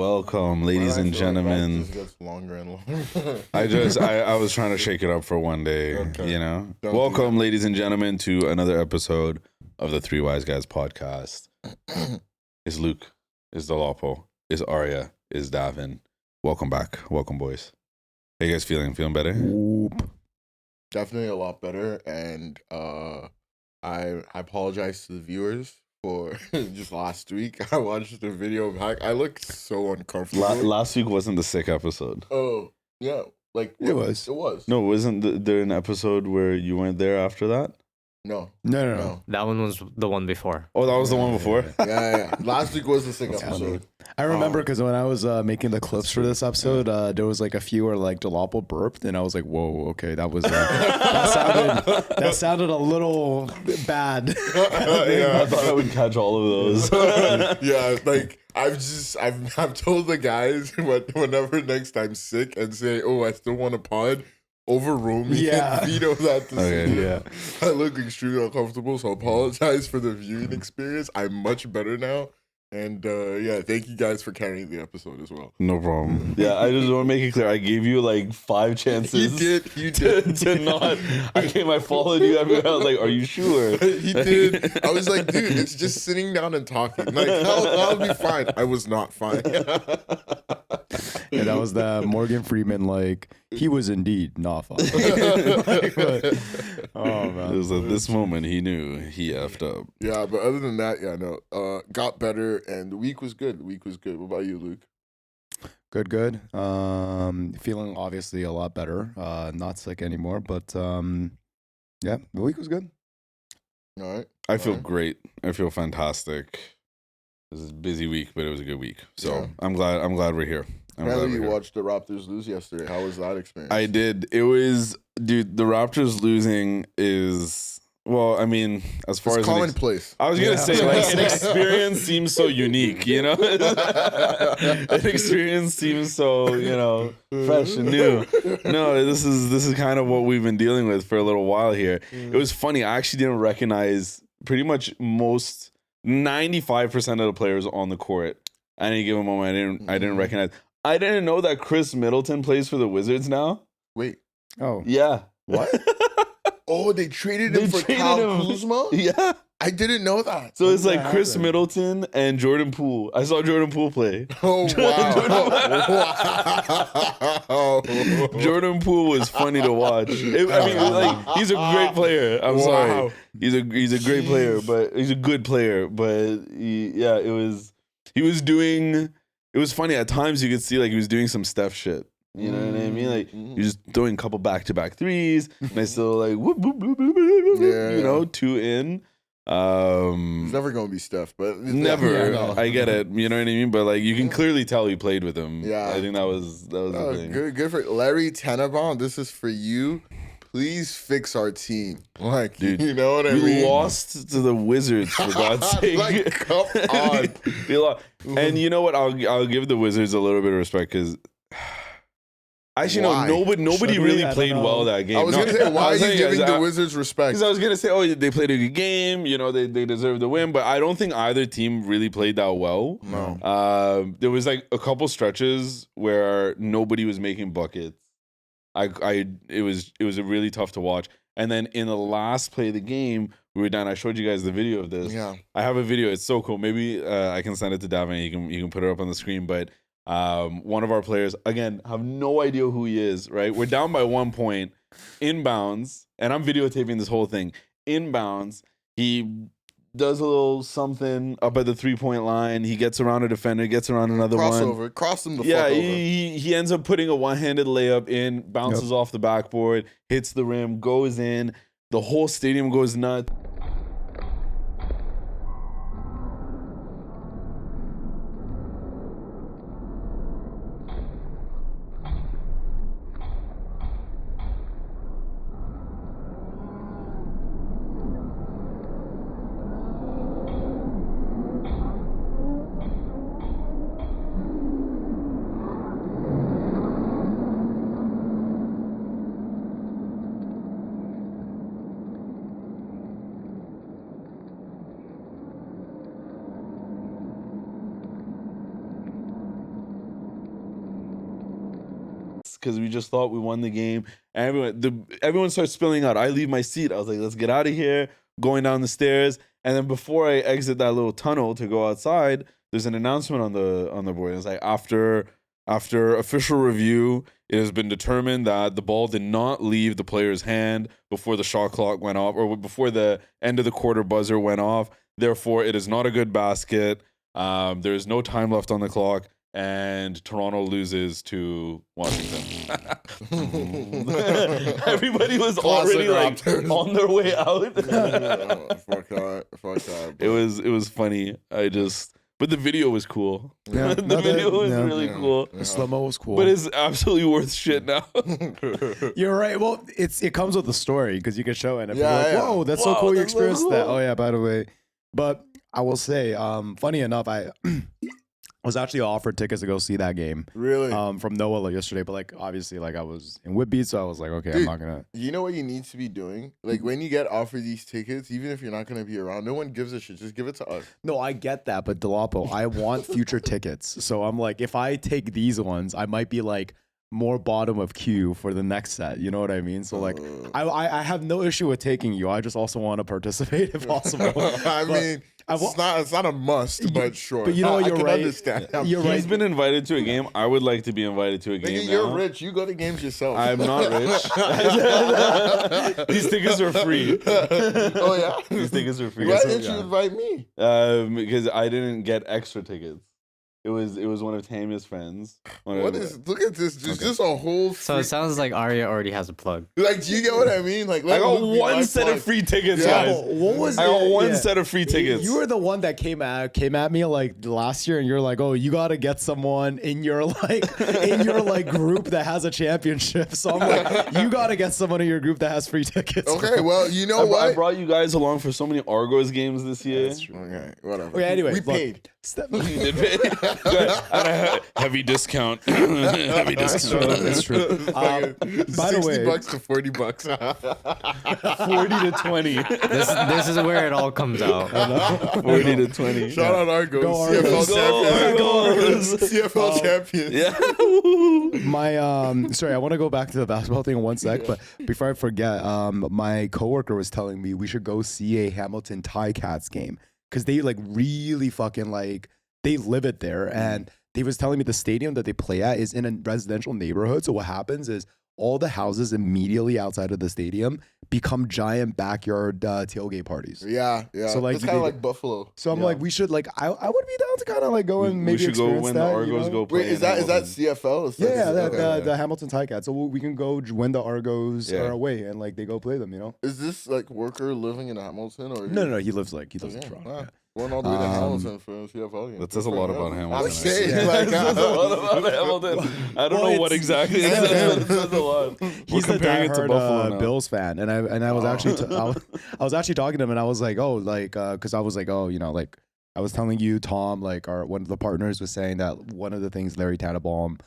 welcome, ladies and gentlemen. Like just gets longer and longer. I was trying to shake it up for one day, Okay. Welcome, ladies and gentlemen, to another episode of the Three Wise Guys podcast. It's Luke, it's Dolapo, it's Arya, it's Davin. Welcome back. Welcome, boys. How you guys feeling? Feeling better? Definitely a lot better, and I apologize to the viewers for just last week. I watched the video back. I look so uncomfortable. Last week wasn't the sick episode. Oh yeah, like it was. It was. No, wasn't there an episode where you weren't there after that? No. That one was the one before. Oh, that was the one before? Yeah. Last week was the sick episode. I remember because when I was making the clips for this episode, there was like a few where like Dolapo burped, and I was like, "Whoa, okay, that was that sounded a little bad." I thought I would catch all of those. Yeah, like I've told the guys whenever next time sick and say, "Oh, I still want to pod." Overrule me and veto that decision. Yeah. I look extremely uncomfortable, so apologize for the viewing experience. I'm much better now. And thank you guys for carrying the episode as well. No problem. Yeah, I just want to make it clear. I gave you like 5 chances. You did. to not. I followed you. I was like, "Are you sure?" He did. I was like, "Dude, it's just sitting down and talking. Like, that'll be fine." I was not fine. Yeah, that was the Morgan Freeman. Like, he was indeed not fine. Oh man, It was at this moment he knew he effed up. Yeah, but other than that, got better, and the week was good. What about you, Luke? Good. Feeling obviously a lot better. Not sick anymore, but the week was good. All right. I feel great. I feel fantastic. This is a busy week, but it was a good week. So Yeah. I'm glad we're here. Apparently you watched the Raptors lose yesterday. How was that experience? I did. It was, dude, the Raptors losing is, well, I mean, as far as commonplace. I was going to say, like, an experience seems so unique, you know? An experience seems so, fresh and new. No, this is kind of what we've been dealing with for a little while here. It was funny. I actually didn't recognize pretty much 95% of the players on the court at any given moment. I didn't recognize. I didn't know that Chris Middleton plays for the Wizards now. Wait. Oh. Yeah. What? Oh, they traded him for Kyle Kuzma? Yeah. I didn't know that. So it's like Chris Middleton and Jordan Poole. I saw Jordan Poole play. Oh, wow. Jordan Poole was funny to watch. He's a great player. I'm sorry. He's a great player, but he's a good player. But it was funny. At times you could see like he was doing some Steph shit. You know what I mean? Like he was just throwing a couple back-to-back threes, and I still like whoop, whoop, whoop, whoop, whoop, 2 in. It's never gonna be Steph, but never. Yeah, no. I get it. You know what I mean? But like you can clearly tell he played with him. Yeah, I think that was the thing. Good for Larry Tannenbaum. This is for you. Please fix our team. Like, dude, you know what I mean? We lost to the Wizards, for God's sake. Like, come on. And you know what? I'll give the Wizards a little bit of respect because actually, nobody really played well that game. I was going to say, why are you giving the Wizards respect? Because I was going to say, they played a good game. They deserved the win. But I don't think either team really played that well. No. There was like a couple stretches where nobody was making buckets. It was really tough to watch. And then in the last play of the game, we were down. I showed you guys the video of this. Yeah. I have a video. It's so cool. Maybe I can send it to Davin. You can put it up on the screen. But one of our players, again, have no idea who he is, right? We're down by 1 point, inbounds, and I'm videotaping this whole thing. Inbounds, he does a little something up at the 3-point line. He gets around a defender, gets around another one. Cross him the fuck over. He ends up putting a one-handed layup in, bounces off the backboard, hits the rim, goes in. The whole stadium goes nuts. because we just thought we won the game. And everyone starts spilling out. I leave my seat. I was like, let's get out of here. Going down the stairs. And then before I exit that little tunnel to go outside, there's an announcement on the board. It's like, after official review, it has been determined that the ball did not leave the player's hand before the shot clock went off, or before the end of the quarter buzzer went off. Therefore, it is not a good basket. There is no time left on the clock, and Toronto loses to Washington. Everybody was Classic already like Raptors. on their way out. Fuck that. It was funny. But the video was cool. Yeah, The no, video was yeah. really cool. The slow-mo was cool. But it's absolutely worth shit now. You're right. Well, it comes with the story because you can show it. And Yeah, people are like, yeah. whoa, that's so Whoa, cool you that's so experienced that. cool. Oh, yeah, by the way. But I will say, funny enough, I was actually offered tickets to go see that game Really? from Noah yesterday. But, like, obviously, like, I was in Whitby, so I was like, okay, I'm Dude. not going to. You know what you need to be doing? Like when you get offered these tickets, even if you're not gonna be around, no one gives a shit. Just give it to us. No, I get that. But, Delapo, I want future tickets. So I'm like, if I take these ones, I might be, like, more bottom of queue for the next set. You know what I mean? So, like, I have no issue with taking you. I just also want to participate if possible. I But mean, it's not a must, but sure. but you know what, I you're can right. understand. You're He's right. been invited to a game. I would like to be invited to a game Nigga, you're now. rich. You go to games yourself. I'm not rich. These tickets are free. Oh yeah. These tickets are free. Why didn't you invite me? Because I didn't get extra tickets. It was one of Tamia's friends. Look at this. There's just a whole. So it sounds like Arya already has a plug. Like, do you get what I mean? Like, I let got Luke be my one set plug. of free tickets, Yeah. guys. What was I got it? one Yeah. set of free tickets. You were the one that came at me like last year, and you're like, "Oh, you got to get someone in your group that has a championship." So I'm like, "You got to get someone in your group that has free tickets." Okay, well, you know I what? brought you guys along for so many Argos games this year. Okay, whatever. Okay, anyway, we look, paid. You did pay. And a heavy discount. Heavy discount. That's true. By the way, $60 to $40. 40 to 20. This is where it all comes out. 40 to 20. Shout out Argos, Go Argos. CFL Go champions. Argos. CFL champions. Yeah. my sorry, I want to go back to the basketball thing in one sec, but before I forget, my coworker was telling me we should go see a Hamilton Ticats game because they like really fucking like they live it there, and they was telling me the stadium that they play at is in a residential neighborhood. So what happens is all the houses immediately outside of the stadium become giant backyard tailgate parties. Yeah. So, like, it's kind of they- like Buffalo. So I'm like, we should like I would be down to kind of like go and We maybe should go experience when that, the Argos you know? go play. Wait, is in that Hamilton. CFL? Is Yeah, that- okay. the Hamilton Ticats. So we can go when the Argos Yeah. are away and like they go play them, you know? Is this like worker living in Hamilton or? No, he lives in Okay, Toronto. wow. Yeah. Going all the way to Hamilton for a CFL game. That says a lot about Hamilton. I'm I saying, see. like, That says a lot about Hamilton. I don't Well, know what it's- exactly it says, but it says a lot. We're He's the comparing it to diehard Buffalo now. Bills fan, and I was actually I was actually talking to him, and I was like, oh, like, because I was like, oh, you know, like I was telling you, Tom, like one of the partners was saying that one of the things Larry Tannenbaum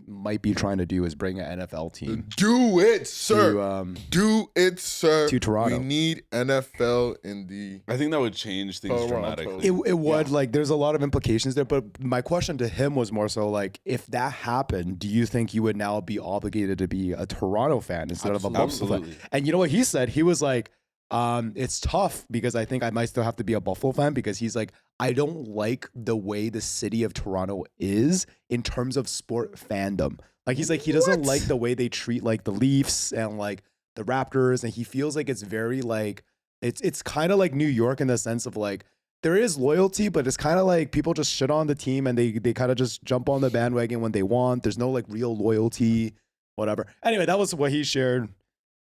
might be trying to do is bring an NFL team Do it, sir. to Do it, sir. to Toronto. We need NFL in the. I think that would change things Toronto. dramatically. It would like there's a lot of implications there, but my question to him was more so like if that happened, do you think you would now be obligated to be a Toronto fan instead of a Buffalo fan? Absolutely. And you know what he said? He was like, it's tough because I think I might still have to be a Buffalo fan because he's like, I don't like the way the city of Toronto is in terms of sport fandom. Like he's like, he doesn't like the way they treat like the Leafs and like the Raptors, and he feels like it's very like it's kind of like New York in the sense of like there is loyalty, but it's kind of like people just shit on the team and they kind of just jump on the bandwagon when they want. There's no like real loyalty, whatever. Anyway, that was what he shared.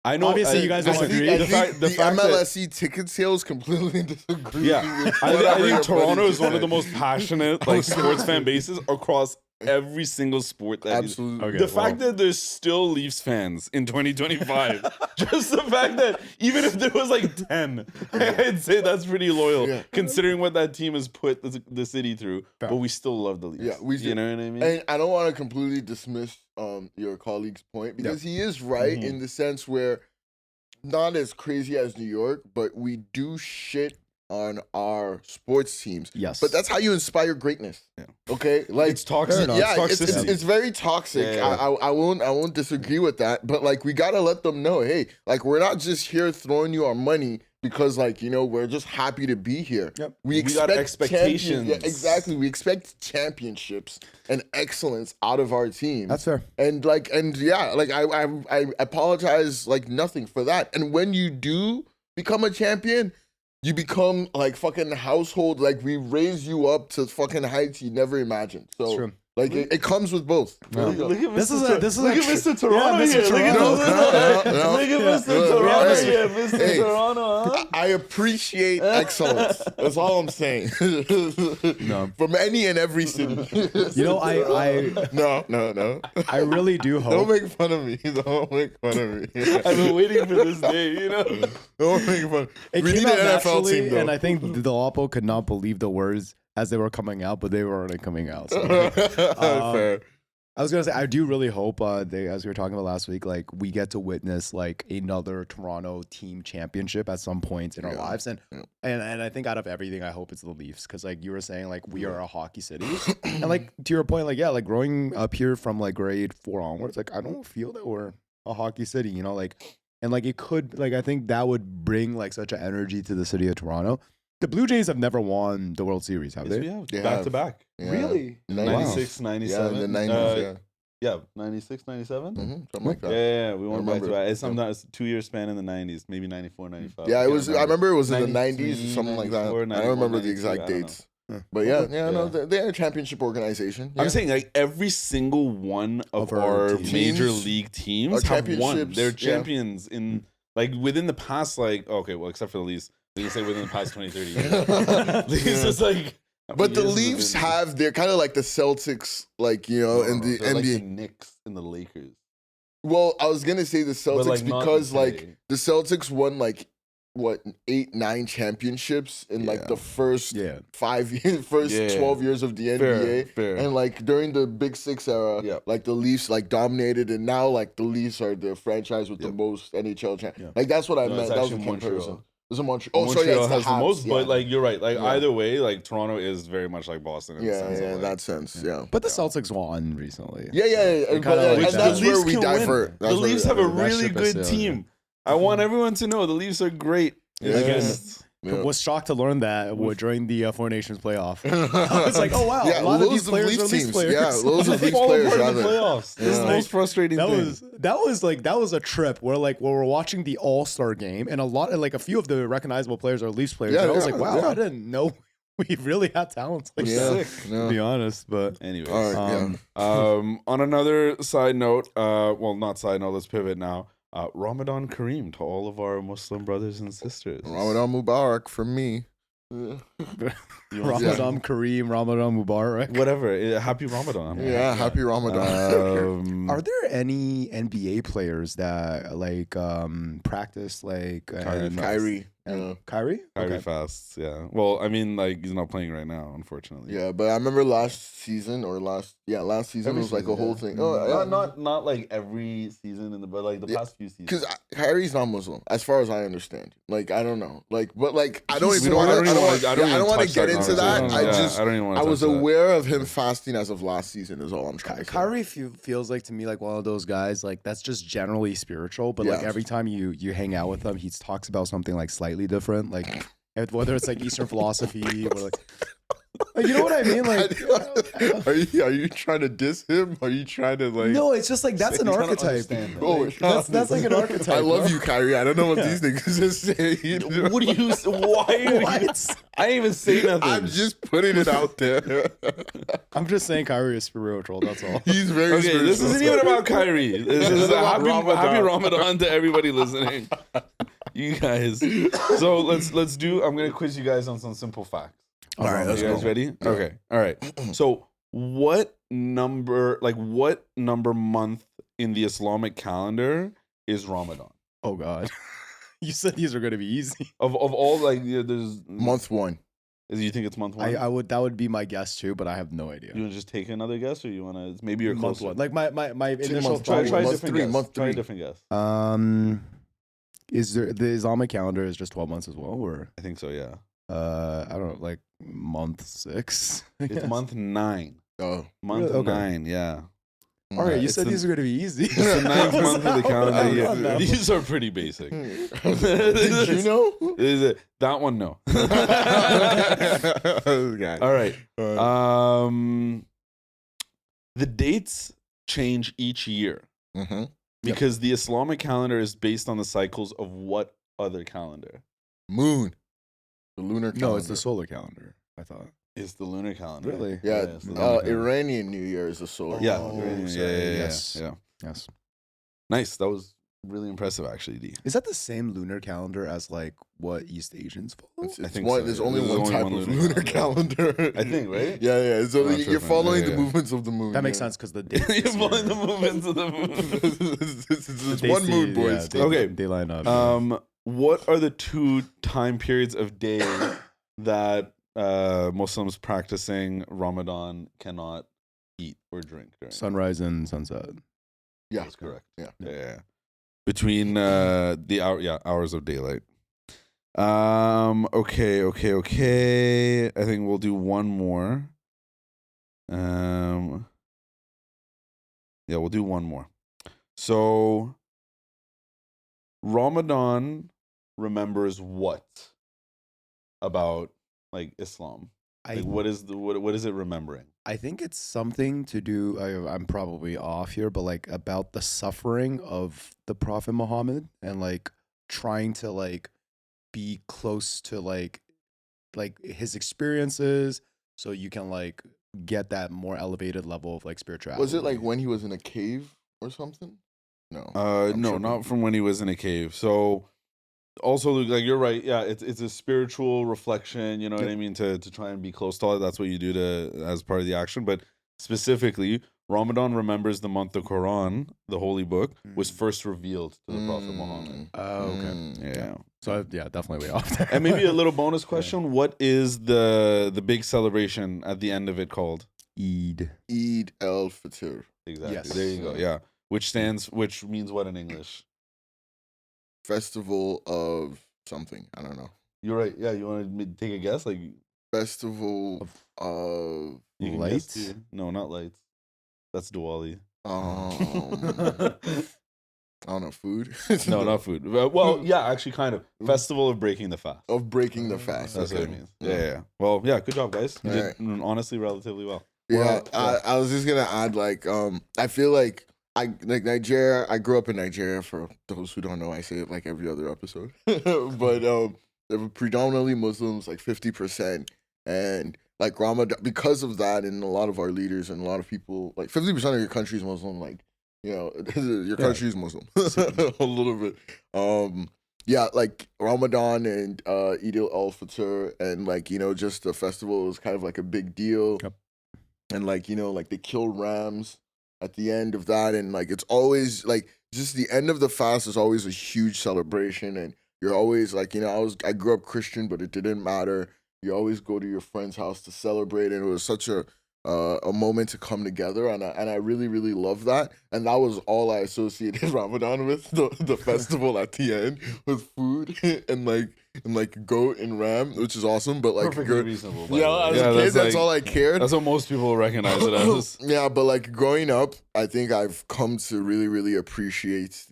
I know. Obviously, you guys don't agree. I The think fact the that MLSE ticket sales completely disagree. Yeah, with I whatever think your Toronto buddy is one of said. the most passionate like sports fan bases across every single sport that is. Absolutely. Okay. The fact that there's still Leafs fans in 2025, just the fact that even if there was like 10, I'd say that's pretty loyal, Yeah. considering what that team has put the city through. But we still love the Leafs. Yeah, we You do. know what I mean? And I don't want to completely dismiss your colleague's point because he is right in the sense where not as crazy as New York, but we do shit on our sports teams. Yes. But that's how you inspire greatness. Yeah. Okay, like It's toxic. enough. yeah, It's toxicity. it's very toxic. Yeah. I won't disagree with that. But like, we gotta let them know, hey, like, we're not just here throwing you our money because, like, you know, we're just happy to be here. Yep. We got expectations. Yeah, exactly. We expect championships and excellence out of our team. That's fair. And like, and yeah, like I apologize like nothing for that. And when you do become a champion, you become like fucking household. Like, we raise you up to fucking heights you never imagined. So True. like it comes with both. Yeah. Look at This is Mr. a- this is look a at tr- Mr. Toronto Yeah, Mr. here. Look at Toronto. Look at Mr. Toronto Hey, here. Mr. hey. Toronto, huh? I appreciate excellence. That's all I'm saying. No. From any and every city. You know, I No. I really do Don't hope. make fun of me. Don't make fun of me. I've been waiting for this day, you know? Don't make fun. It We came need out an NFL naturally, team, though. and I think the Lapo could not believe the words as they were coming out, but they were already coming out. So. Fair. I was gonna say, I do really hope, as we were talking about last week, like we get to witness like another Toronto team championship at some point in our Yeah. lives, and Yeah. and I think out of everything, I hope it's the Leafs, because like you were saying, like we are a hockey city, and like to your point, like yeah, like growing up here from like grade 4 onwards, like I don't feel that we're a hockey city, you know, like, and like it could, like I think that would bring like such an energy to the city of Toronto. The Blue Jays have never won the World Series, have they? Yeah, They back have. to back. Yeah. Really? 96, Yeah, 97. in the 90s, Yeah, 96, 97? Something like that. Yeah, we went back to remember. back. It's sometimes 2 year span in the 90s, maybe 94, 95. Yeah, it can't was. I remember it was in the 90s 93, or something like that. 94, I 91, don't remember the 92, exact I don't know. dates. But yeah, no, Yeah. they're a championship organization. Yeah. I'm saying like every single one of Of our our teams. major league teams Our have won. championships, They're yeah. champions in like within the past okay, well except for the Leafs. They can say within the past 20, 30 years. Leafs is like. But the Leafs they're kind of like the Celtics, like, you know, in the they're like the NBA. Knicks and the Lakers. Well, I was gonna say the Celtics like, not because today. like the Celtics won like what 8, 9 championships in like the first Yeah. 5 years, first Yeah. 12 years of the NBA. Fair. And like during the Big Six era, Yeah. like the Leafs like dominated, and now like the Leafs are the franchise with the Yep. most NHL champions. Yeah. Like that's what I No, meant. it's That was a actually comparison. Montreal. It's a Montreal. Oh, Montreal sorry, yeah, it's has the Habs, most, yeah. but like you're right. Like Yeah. either way, like Toronto is very much like Boston. In the yeah, sense yeah, of, in like, that sense, yeah. But the Celtics won recently. Yeah, kinda but, like and that. that's The where Leafs we can win. divert. The That's where Leafs we have a divert. That really ship is good sailing. team. I want everyone to know the Leafs are great. Yeah. Again, Yeah. was shocked to learn that during the Four Nations playoff. It's like, oh wow, a lot of these players are Leafs teams. players. Yeah, loads of Leafs Fall players. apart in the rather. playoffs. This is the Yeah. most frustrating That thing. that was a trip where like we're watching the All Star game, and a few of the recognizable players are Leafs players. Yeah, and I was yeah, like, wow, yeah. I didn't know we really had talents like Yeah, that. Sick. To yeah. be honest, but Anyways, All right, on another side note, well, not side note. Let's pivot now. Ramadan Kareem to all of our Muslim brothers and sisters. Ramadan Mubarak from me. Ramadan Kareem, Ramadan Mubarak. Whatever. Happy Ramadan. Yeah, happy Ramadan. Are there any NBA players that like practice like Kyrie. Yeah. Kyrie? Kyrie Okay. fasts. Yeah. Well, I mean, like he's not playing right now, unfortunately. Yeah, but I remember last season Every was like a season, whole yeah. thing. Oh, Not like every season but like the Yeah, past few seasons. because Kyrie's not Muslim, as far as I understand. Like I don't know, like but like I don't We even don't- want I don't even wanna- to. I don't I even don't want to touch get that into that. conversation. I don't even wanna I was touch that. aware of him fasting as of last season. Is all I'm trying to say. Kyrie feels like to me like one of those guys like that's just generally spiritual, but like Yeah. every time you hang out with him, he talks about something like slightly different, like whether it's like Eastern philosophy or like you know what I mean? Like are you trying to diss him? Are you trying to like? no, it's just like that's an You're trying to archetype. understand that. Oh, That's like an archetype. I love bro. you, Kyrie. I don't know what these niggas are saying. What do you? Why? What? I didn't even say nothing. I'm just putting it out there. I'm just saying Kyrie is spiritual. That's all. He's very Okay, spiritual. this isn't even about Kyrie. This is a about happy Ramadan. Ramadan to everybody listening. You guys. So let's do. I'm gonna quiz you guys on some simple facts. All right, Are let's you guys go. ready? Okay. All right. So what number month in the Islamic calendar is Ramadan? Oh God, you said these are gonna be easy. Of all like there's Month 1. Do you think it's month one? I would that would be my guess too, but I have no idea. You want to just take another guess, or you want to? Maybe you're Month closer. one. Like my initial month Try two. a Month different three, guess. month Try a three. different guess. Is there the Islamic calendar is just 12 months as well, or I think so. Yeah. I don't know, like month 6. It's month 9. Oh, Month Really? Okay. 9, yeah. All right, you It's said the- these are gonna be easy. It's the 9th month of the calendar I'm year. on that one. These are pretty basic. Did you know? Is it that one? No. Okay. All right. The dates change each year Mm-hmm. because the Islamic calendar is based on the cycles of what other calendar? Moon. The lunar calendar. No, it's the solar calendar. I thought. It's the lunar calendar. Really? Yeah, it's the lunar calendar. Iranian New Year is the solar. Yeah, Oh, calendar. yeah. yes. Yeah. Yes. Nice. That was really impressive, actually, D. Is that the same lunar calendar as like what East Asians follow? It's I think one, so, There's yeah. only There's one only type one of lunar lunar calendar. I think, right? Yeah. So I'm not you're tripping. following Yeah. the movements of the moon. That makes yeah. sense because the dates. You're this following year- the movements of the moon. It's they one see- moon, boys. yeah, they, Okay. they line up. What are the 2 time periods of day that Muslims practicing Ramadan cannot eat or drink during? Sunrise and sunset. Yeah, That's correct. Yeah. Yeah. Between the hours of daylight. Okay. I think we'll do one more. Yeah, we'll do one more. So Ramadan remembers what about like Islam? Like what is it remembering? I think it's something to do. I'm probably off here, but like about the suffering of the Prophet Muhammad and like trying to like be close to like his experiences, so you can like get that more elevated level of like spirituality. Was it like when he was in a cave or something? No. I'm No, tripping. not from when he was in a cave. So also like you're right. Yeah, it's a spiritual reflection, you know what I mean, to try and be close to Allah. That's what you do to as part of the action, but specifically Ramadan remembers the month the Quran, the holy book, was first revealed to the Prophet Muhammad. Oh, okay. Yeah. So yeah, definitely way off there. And maybe a little bonus question, what is the big celebration at the end of it called? Eid. Eid al-Fitr. Exactly. Yes. There you go. Yeah. Which means what in English? Festival of something. I don't know. You're right. Yeah, you want to take a guess? Like Festival of you can Lights? guess too. No, not lights. That's Diwali. I don't know, food. No, not food. Well, yeah, actually, kind of. Festival of breaking the fast. Of breaking the fast. That's okay. what it means. Yeah. Well, yeah, good job, guys. You Alright. did honestly relatively well. Yeah, Well, I was just gonna add like I feel like Nigeria. I grew up in Nigeria. For those who don't know, I say it like every other episode. But they were predominantly Muslims, like 50%, and like Ramadan. Because of that, and a lot of our leaders and a lot of people, like 50% of your country is Muslim. Like your country is Muslim a little bit. Yeah, like Ramadan and Eid al-Fitr and like just the festival is kind of like a big deal. Yep. And like like they kill rams at the end of that, and like it's always like just the end of the fast is always a huge celebration, and you're always like I grew up Christian, but it didn't matter. You always go to your friend's house to celebrate, and it was such a moment to come together, and I really really love that, and that was all I associated Ramadan with, the festival at the end with food and like goat and ram, which is awesome, but like Perfectly reasonable. by the yeah, way. as a kid, that's like- all I cared. That's what most people recognize it as. Yeah, but like growing up, I think I've come to really, really appreciate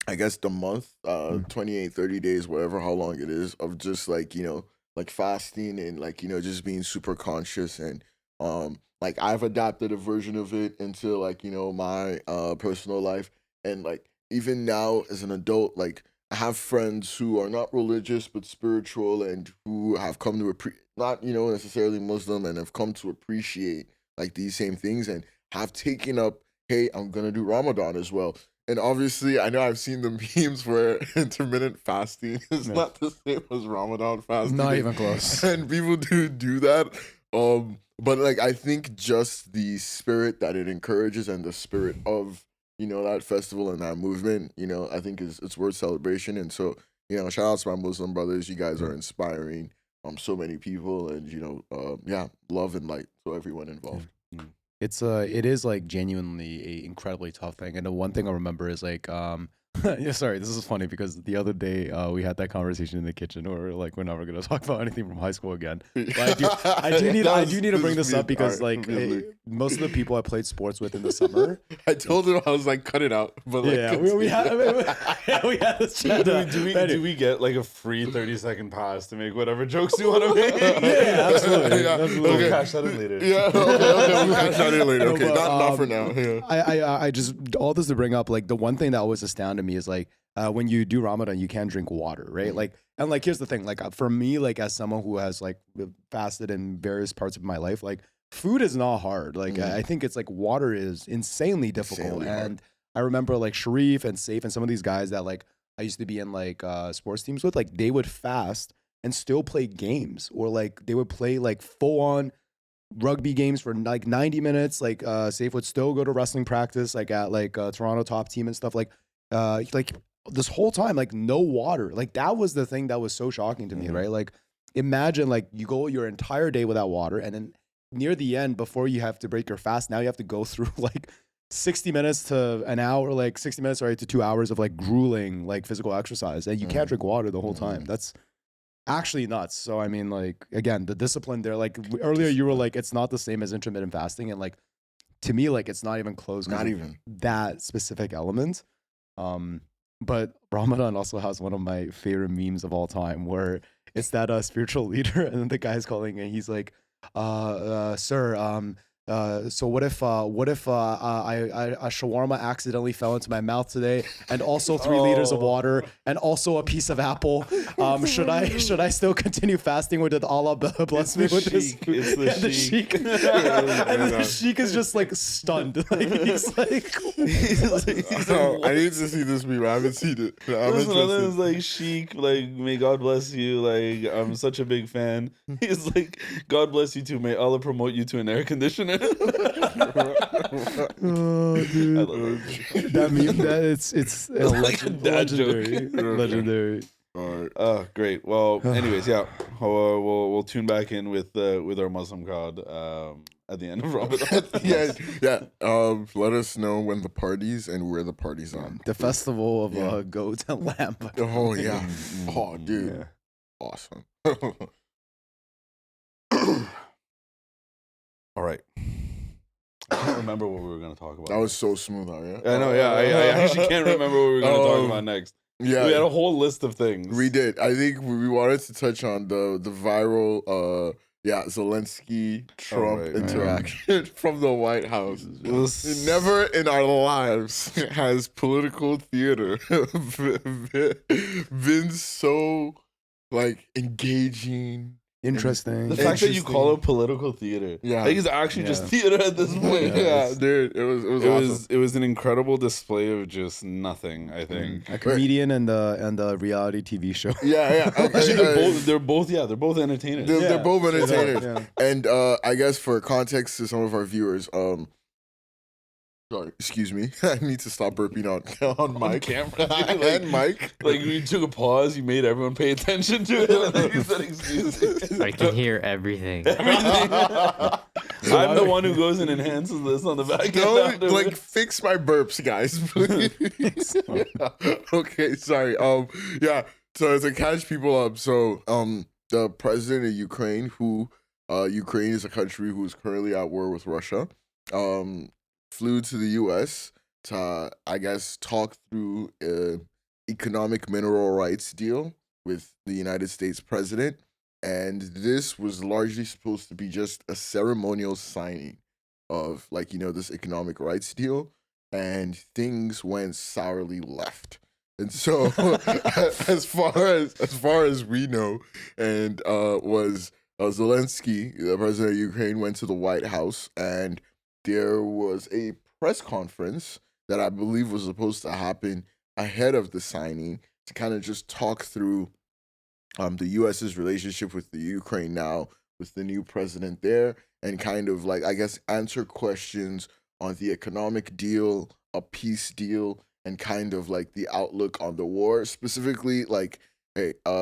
I guess the month, 28, 30 days, whatever, how long it is, of just like, like fasting and like, just being super conscious. And like I've adapted a version of it into like, my personal life. And like even now as an adult, like I have friends who are not religious but spiritual and who have come to not necessarily Muslim, and have come to appreciate like these same things and have taken up, hey, I'm gonna do Ramadan as well. And obviously, I know I've seen the memes where intermittent fasting is not the same as Ramadan fasting. Not even close. And people do that. But like I think just the spirit that it encourages and the spirit of that festival and that movement, I think it's worth celebration. And so, shout out to my Muslim brothers. You guys are inspiring so many people, and love and light to everyone involved. It is like genuinely a incredibly tough thing. And the one thing I remember is like Yeah, sorry. This is funny because the other day we had that conversation in the kitchen where we're like, we're never gonna talk about anything from high school again. But I do need to bring this up because like most of the people I played sports with in the summer. I told him I was like, cut it out. But like, Yeah, we had this chat. Do we get like a free 30-second pass to make whatever jokes you want to make? Yeah, absolutely. Yeah, absolutely. okay. We'll cash that in later. yeah, okay, we'll catch that in later. No, Okay, but, not for now. Yeah. I just all this to bring up like the one thing that always astounded me is like when you do Ramadan you can't drink water, right? Mm-hmm. Like and like here's the thing, like for me, like as someone who has like fasted in various parts of my life, like food is not hard. Like Mhm. I think it's like water is insanely difficult. Insanely hard. And I remember like Sharif and Saif and some of these guys that like I used to be in like sports teams with, like they would fast and still play games, or like they would play like full on rugby games for like 90 minutes. Like Safe would still go to wrestling practice like at like Toronto top team and stuff, like this whole time like no water. Like that was the thing that was so shocking to me, Mhm. right? Like imagine like you go your entire day without water, and then near the end before you have to break your fast, now you have to go through like 60 minutes to an hour, like 60 minutes sorry to 2 hours of like grueling like physical exercise, and you can't drink water the whole time. That's actually nuts. So I mean, like again, the discipline there, like earlier you were like it's not the same as intermittent fasting, and like to me like it's not even close, 'cause Not of even. that specific element. But Ramadan also has one of my favorite memes of all time, where it's that spiritual leader and then the guy's calling and he's like sir, so what if a shawarma accidentally fell into my mouth today, and also 3 liters of water, and also a piece of apple? Should I still continue fasting, or did Allah bless me with this? It's the And sheik. and then the sheik is just like stunned. Like, he's like, I need to see this meme. I haven't seen it. I'm Listen, interested. is like Sheik, like may God bless you. Like I'm such a big fan. He's like, God bless you too. May Allah promote you to an air conditioner. oh, dude. I love that. That meme, that it's like a dad joke. legendary. All right. Oh, great. Well, anyways, yeah, we'll tune back in with our Muslim crowd at the end of Ramadan. yeah. Let us know when the parties and where the parties on. The festival of Yeah. goats and lamb. Oh yeah. Oh dude. Yeah. Awesome. All right. I can't remember what we were going to talk about. That was so smooth, yeah. I know. Yeah, I actually can't remember what we were going to talk about next. Yeah, We had a whole list of things. we did. I think we wanted to touch on the viral Zelensky Trump right. interaction from the White House. It was Never in our lives has political theater been so like engaging. Interesting. the fact that you interesting. call it political theater. Yeah. Like it's actually just theater at this point. Yeah, dude, it was awesome. It was an incredible display of just nothing. I think. A comedian and the reality TV show. Yeah. Okay, Actually, they're both entertainers. they're both entertainers. Yeah. And I guess for context to some of our viewers, sorry, excuse me, I need to stop burping on mic. camera. And mic. Like you took a pause, you made everyone pay attention to it, and then you said excuse me. I can hear everything. I'm the one who goes and enhances this on the back end. Don't after. like fix my burps, guys. Please. Okay, sorry. Yeah. So to catch people up, so the president of Ukraine, who Ukraine is a country who is currently at war with Russia, flew to the U.S. to, I guess, talk through economic mineral rights deal with the United States president. And this was largely supposed to be just a ceremonial signing of, like, this economic rights deal. And things went sourly left. And so, as far as we know, and was Zelensky, the president of Ukraine, went to the White House, and there was a press conference that I believe was supposed to happen ahead of the signing to kind of just talk through the U.S.'s relationship with the Ukraine now, with the new president there, and kind of like, I guess, answer questions on the economic deal, a peace deal, and kind of like the outlook on the war, specifically like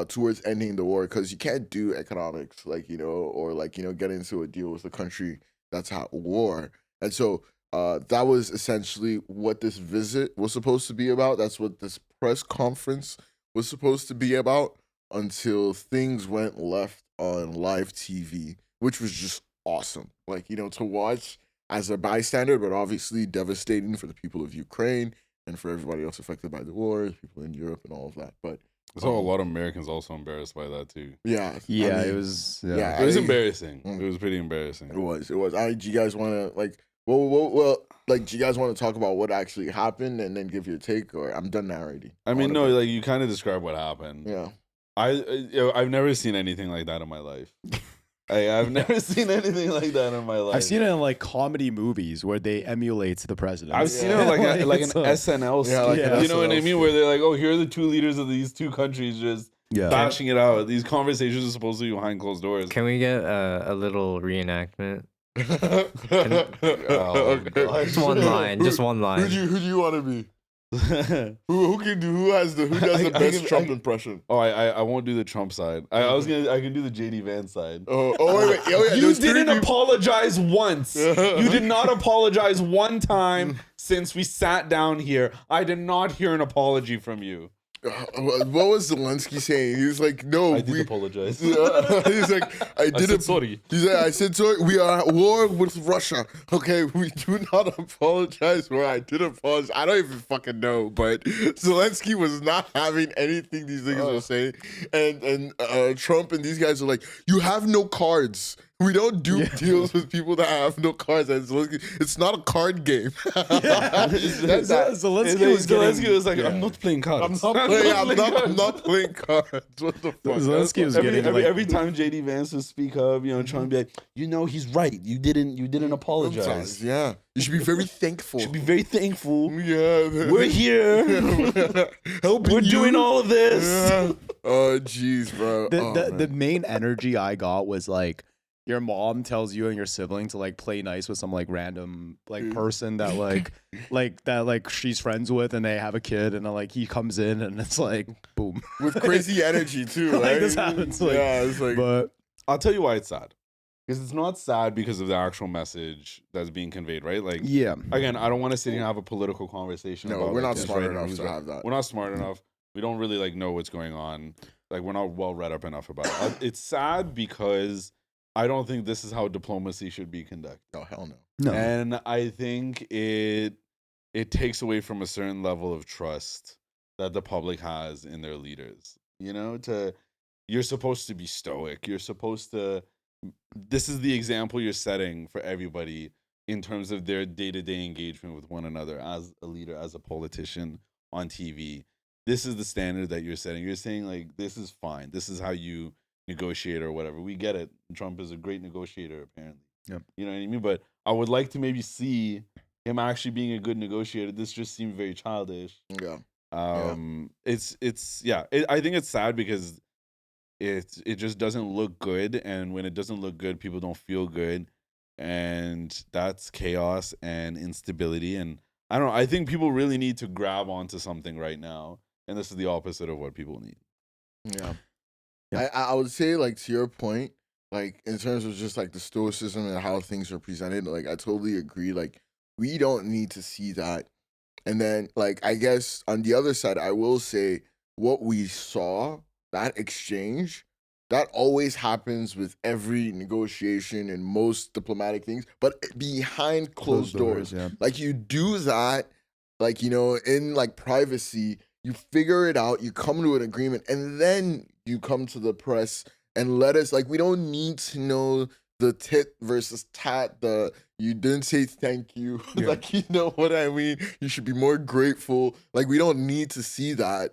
towards ending the war, because you can't do economics, like, or like, get into a deal with a country that's at war. And so that was essentially what this visit was supposed to be about. That's what this press conference was supposed to be about until things went left on live TV, which was just awesome. Like, to watch as a bystander, but obviously devastating for the people of Ukraine and for everybody else affected by the war, people in Europe and all of that. But I saw a lot of Americans also embarrassed by that too. yeah, Yeah, I mean, it was. It was embarrassing. Mm. It was pretty embarrassing. It was. Do you guys want to do you guys want to talk about what actually happened and then give your take, or I'm done now already? I mean, no, like you kind of described what happened. Yeah. I've never seen anything like that in my life. I've never seen anything like that in my life. I've seen it in like comedy movies where they emulate the president. I've seen it like an it's a- SNL skit. Yeah, like an You know what I SNL mean? Where they're like, oh, here are the two leaders of these two countries just bashing it out. These conversations are supposed to be behind closed doors. Can we get a little reenactment? Oh, God. Just one line. Just one line. Who do you want to be? Who does the best Trump impression? Oh, I won't do the Trump side. I can do the JD Vance side. Oh wait. Oh, yeah, You there's three didn't people. apologize once. You did not apologize one time since we sat down here. I did not hear an apology from you. What was Zelensky saying? He was like, "No, I did apologize. He's like, I did sorry. He said, "I said sorry. We are at war with Russia. Okay, we do not apologize." Or I did apologize. I don't even fucking know. But Zelensky was not having anything these niggas were saying, and Trump and these guys are like, "You have no cards. We don't do deals with people that have no cards." And Zelensky, it's not a card game. Zelensky was like, "I'm not playing cards. I'm not playing cards." What the fuck? Zelensky was getting Every time JD Vance would speak up, trying to be like, he's right. You didn't apologize. Yeah, you should be very thankful. Should be very thankful. Yeah, We're here. helping We're doing all of this. Yeah. Oh, jeez, bro. the main energy I got was like, your mom tells you and your sibling to like play nice with some like random like person that like she's friends with, and they have a kid, and then like he comes in and it's like boom with crazy energy too. like Right? this happens. Like, yeah, it's like. but I'll tell you why it's sad. Because it's not sad because of the actual message that's being conveyed, right? Like, yeah, again, I don't want to sit here and have a political conversation. No, about, we're like, not this smart right enough who's to right. have that. We're not smart enough. We don't really like know what's going on. Like, we're not well read up enough about it. It's sad because I don't think this is how diplomacy should be conducted. Oh hell no. no, And I think it takes away from a certain level of trust that the public has in their leaders. You're supposed to be stoic. You're supposed to. This is the example you're setting for everybody in terms of their day-to-day engagement with one another as a leader, as a politician on TV. This is the standard that you're setting. You're saying like, this is fine. This is how you negotiate or whatever. We get it. Trump is a great negotiator, apparently. Yep. You know what I mean? But I would like to maybe see him actually being a good negotiator. This just seemed very childish. Yeah. I think it's sad because it just doesn't look good, and when it doesn't look good, people don't feel good, and that's chaos and instability. And I don't know. I think people really need to grab onto something right now, and this is the opposite of what people need. Yeah. Yeah. I would say, like, to your point, like, in terms of just like the stoicism and how things are presented, like, I totally agree. Like, we don't need to see that. And then, like, I guess on the other side, I will say what we saw, that exchange, that always happens with every negotiation and most diplomatic things, but behind closed doors. Yeah. Like, you do that, like, in like privacy, you figure it out, you come to an agreement, and then you come to the press and let us, like, we don't need to know the tit versus tat, you didn't say thank you. Yeah. Like, you know what I mean? You should be more grateful. Like, we don't need to see that.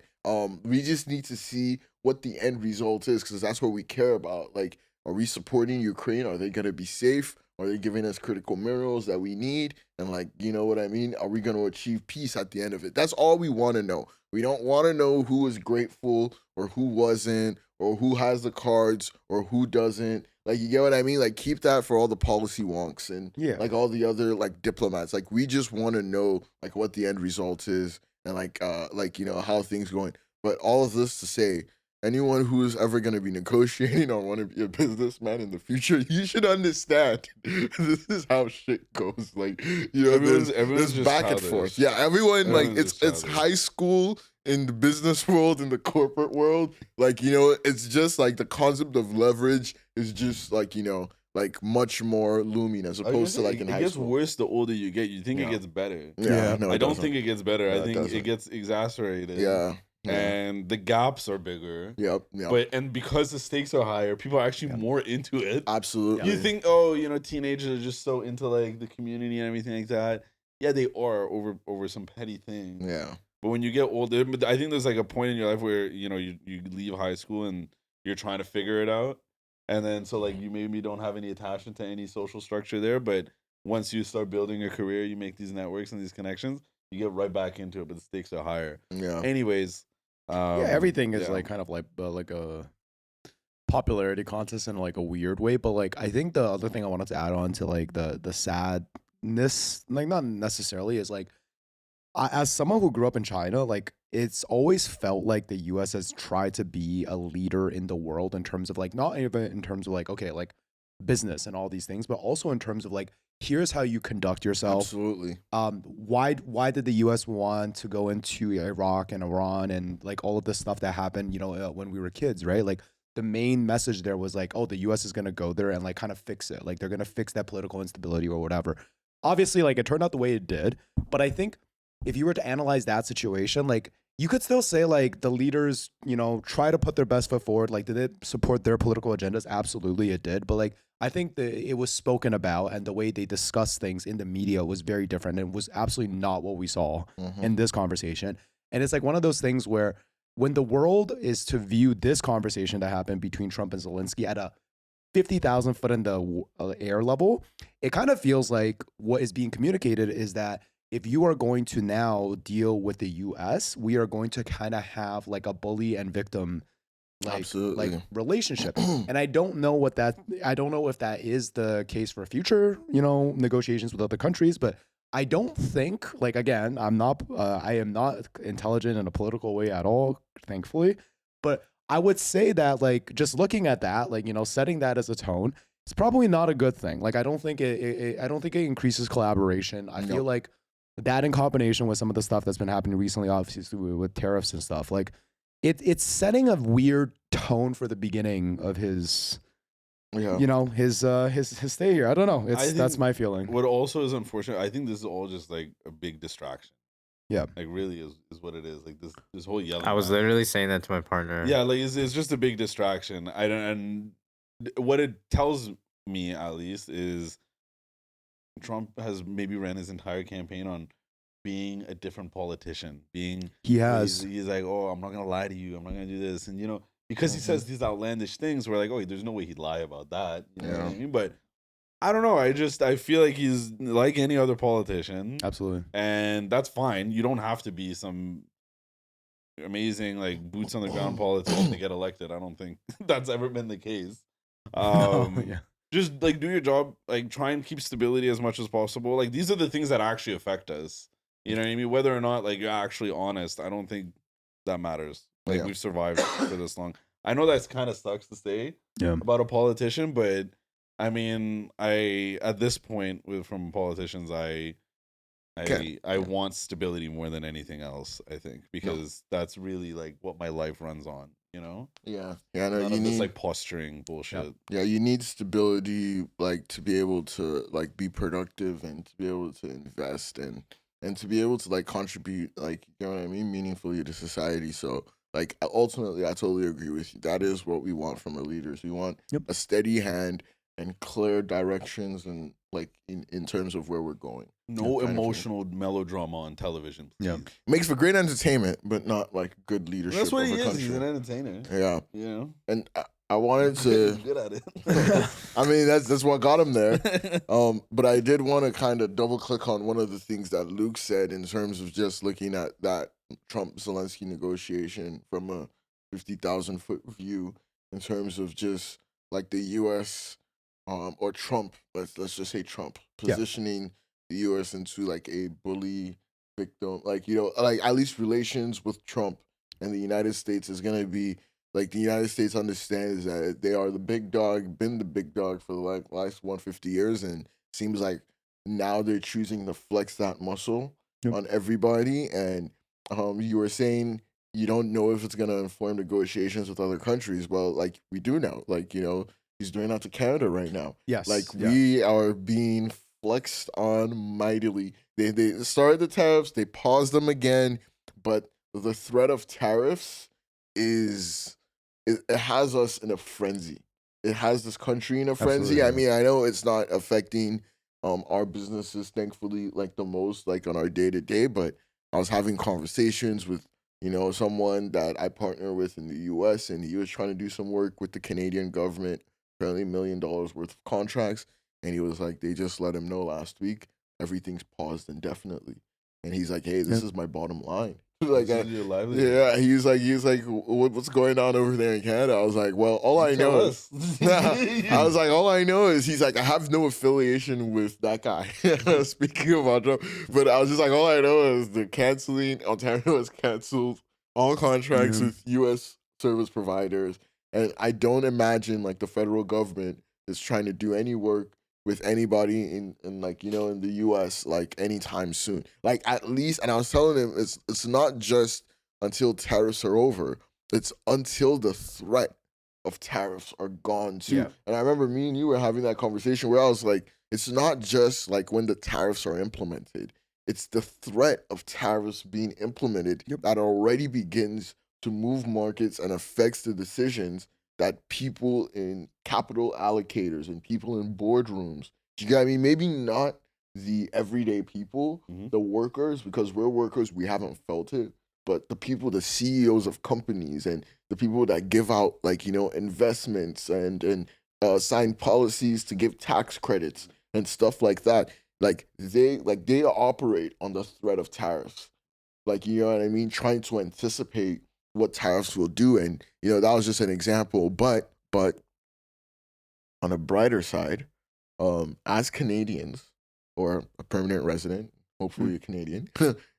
We just need to see what the end result is, because that's what we care about. Like, are we supporting Ukraine? Are they going to be safe? Are they giving us critical minerals that we need? And, like, you know what I mean? Are we going to achieve peace at the end of it? That's all we want to know. We don't want to know who was grateful or who wasn't, or who has the cards or who doesn't. Like, you get what I mean? Like, keep that for all the policy wonks and like all the other like diplomats. Like, we just want to know like what the end result is and like how things going. But all of this to say, anyone who is ever going to be negotiating or want to be a businessman in the future, you should understand this is how shit goes. Like, you know, Everyone's there's just back and childish. forth. Yeah, everyone like Everyone's it's just childish. high school in the business world, in the corporate world. Like, you know, it's just like the concept of leverage is just like, you know, like much more looming as opposed to like in it high gets school. worse the older you get. You think it Yeah. gets better. Yeah. No, I it don't doesn't. think it gets better. No, I it think doesn't. it gets exacerbated. Yeah. And the gaps are bigger. Yep. And because the stakes are higher, people are actually more into it. Absolutely. You think, oh, you know, teenagers are just so into like the community and everything like that. Yeah, they are over some petty thing. Yeah. But when you get older, but I think there's like a point in your life where, you know, you leave high school and you're trying to figure it out. And then so like you maybe don't have any attachment to any social structure there, but once you start building a career, you make these networks and these connections, you get right back into it, but the stakes are higher. Yeah. Anyways, everything is yeah. like kind of like a popularity contest in like a weird way. But like I think the other thing I wanted to add on to like the sadness, like not necessarily, is like as someone who grew up in China, like it's always felt like the U.S. has tried to be a leader in the world in terms of like not even in terms of like okay like business and all these things, but also in terms of like here's how you conduct yourself. Absolutely. Why did the U.S. want to go into Iraq and Iran and like all of this stuff that happened, you know, when we were kids, right? Like the main message there was like, oh, the U.S. is gonna go there and like kind of fix it, like they're gonna fix that political instability or whatever. Obviously, like it turned out the way it did, but I think if you were to analyze that situation, like you could still say like the leaders, you know, try to put their best foot forward. Like, did it support their political agendas? Absolutely, it did. But like, I think it was spoken about and the way they discussed things in the media was very different and was absolutely not what we saw in this conversation. And it's like one of those things where when the world is to view this conversation that happened between Trump and Zelensky at a 50,000 foot in the air level, it kind of feels like what is being communicated is that if you are going to now deal with the U.S., we are going to kind of have like a bully and victim like relationship. And I don't know if that is the case for future, you know, negotiations with other countries, but I don't think, like, again, I am not intelligent in a political way at all, thankfully, but I would say that like just looking at that, like, you know, setting that as a tone, it's probably not a good thing. Like, I don't think it increases collaboration. I feel like that in combination with some of the stuff that's been happening recently, obviously with tariffs and stuff, like it's setting a weird tone for the beginning of his, you know, his stay here. I don't know. That's my feeling. What also is unfortunate, I think this is all just like a big distraction. Yeah, like really is what it is. Like this whole yelling. I was literally saying that to my partner. Yeah, like it's just a big distraction. And what it tells me at least is Trump has maybe ran his entire campaign on being a different politician. He's like, oh, I'm not gonna lie to you. I'm not gonna do this, and you know, because he says these outlandish things, we're like, oh, there's no way he'd lie about that. You know what I mean? But I don't know. I feel like he's like any other politician. Absolutely. And that's fine. You don't have to be some amazing like boots on the ground politician to get elected. I don't think that's ever been the case. Just like do your job, like try and keep stability as much as possible. Like these are the things that actually affect us. You know what I mean? Whether or not like you're actually honest, I don't think that matters. Like we've survived for this long. I know that's kind of sucks to say about a politician, but I mean, at this point from politicians, I want stability more than anything else. I think because that's really like what my life runs on. You know? Yeah. No, none of this like posturing bullshit. Yeah, you need stability, like to be able to like be productive and to be able to invest and to be able to like contribute, like, you know what I mean, meaningfully to society. So like ultimately, I totally agree with you. That is what we want from our leaders. We want a steady hand and clear directions and like in terms of where we're going. No emotional melodrama on television. Please. Yeah, makes for great entertainment, but not like good leadership. That's what he is. Country. He's an entertainer. Yeah, you know. And I wanted to. He's good at it. I mean, that's what got him there. But I did want to kind of double click on one of the things that Luke said in terms of just looking at that Trump-Zelensky negotiation from a 50,000 foot view in terms of just like the U.S. Or Trump. Let's just say Trump positioning the U.S. into like a bully victim, like, you know, like at least relations with Trump and the United States is going to be like the United States understands that they are the big dog, been the big dog for the last 150 years, and seems like now they're choosing to flex that muscle Yep. on everybody. And you were saying you don't know if it's gonna inform negotiations with other countries. Well, like we do now. Like he's doing that to Canada right now. Yes. Like yeah. we are being flexed on mightily. They started the tariffs, they paused them again, but the threat of tariffs is it has us in a frenzy. It has this country in a frenzy. Absolutely, I yeah. mean, I know it's not affecting our businesses, thankfully, like the most, like on our day to day. But I was having conversations with someone that I partner with in the U.S. and he was trying to do some work with the Canadian government, apparently $1 million worth of contracts, and he was like, they just let him know last week everything's paused indefinitely, and he's like, hey, this is my bottom line. Like, This is your livelihood. yeah, he's like, what's going on over there in Canada? I was like, well, all I Tell know us. is, I was like, all I know is, he's like, I have no affiliation with that guy. Speaking about Trump, but I was just like, all I know is Ontario has canceled all contracts with U.S. service providers, and I don't imagine like the federal government is trying to do any work with anybody in like in the US like anytime soon. Like at least, and I was telling him it's not just until tariffs are over, it's until the threat of tariffs are gone too. Yeah. And I remember me and you were having that conversation where I was like, it's not just like when the tariffs are implemented, it's the threat of tariffs being implemented that already begins to move markets and affects the decisions that people in capital allocators and people in boardrooms, you got me? Maybe not the everyday people, the workers, because we're workers, we haven't felt it, but the people, the CEOs of companies and the people that give out like, investments and sign policies to give tax credits and stuff like that. They operate on the threat of tariffs. Like, you know what I mean? Trying to anticipate what tariffs will do. And, that was just an example. But on a brighter side, as Canadians or a permanent resident, hopefully a Canadian,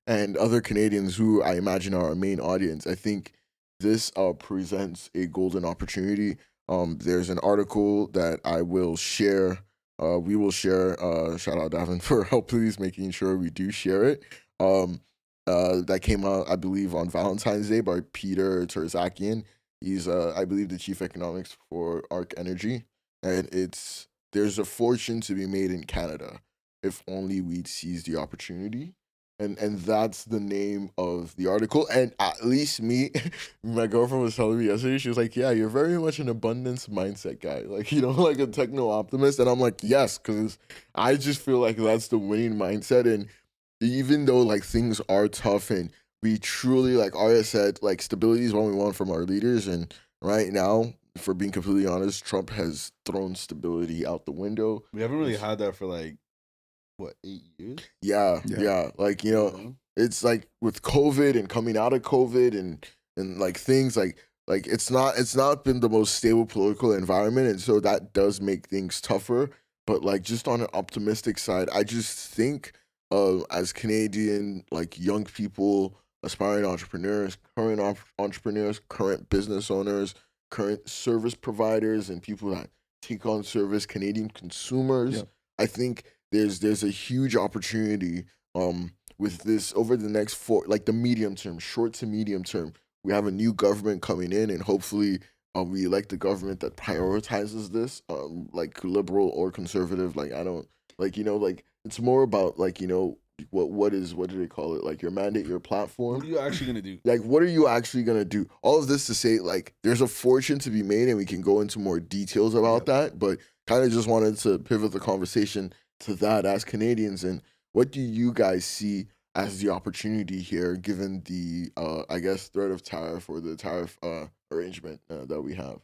and other Canadians who I imagine are our main audience, I think this presents a golden opportunity. There's an article that I will share. We will share. Shout out Davin for please making sure we do share it. That came out, I believe, on Valentine's Day by Peter Terzakian. He's, I believe, the chief economics for Arc Energy, and there's a fortune to be made in Canada if only we'd seize the opportunity. And that's the name of the article. And at least me, my girlfriend was telling me yesterday, she was like, yeah, you're very much an abundance mindset guy. Like, like a techno optimist. And I'm like, yes, because I just feel like that's the winning mindset. And even though like things are tough and we truly, like Arya said, like stability is what we want from our leaders. And right now, for being completely honest, Trump has thrown stability out the window. We haven't really had that for like, what, 8 years? Yeah. Like, it's like with COVID and coming out of COVID and like things like it's not been the most stable political environment. And so that does make things tougher. But like just on an optimistic side, I just think as Canadian, like young people, aspiring entrepreneurs, current entrepreneurs, current business owners, current service providers, and people that take on service, Canadian consumers, I think there's a huge opportunity with this over the next the medium term, short to medium term. We have a new government coming in, and hopefully we elect a government that prioritizes this, like liberal or conservative. Like I don't like like it's more about like what do they call it? Like your mandate, your platform. What are you actually gonna do? Like what are you actually gonna do? All of this to say like there's a fortune to be made, and we can go into more details about that. But kind of just wanted to pivot the conversation to that as Canadians, and what do you guys see as the opportunity here, given the I guess threat of tariff or the tariff arrangement that we have?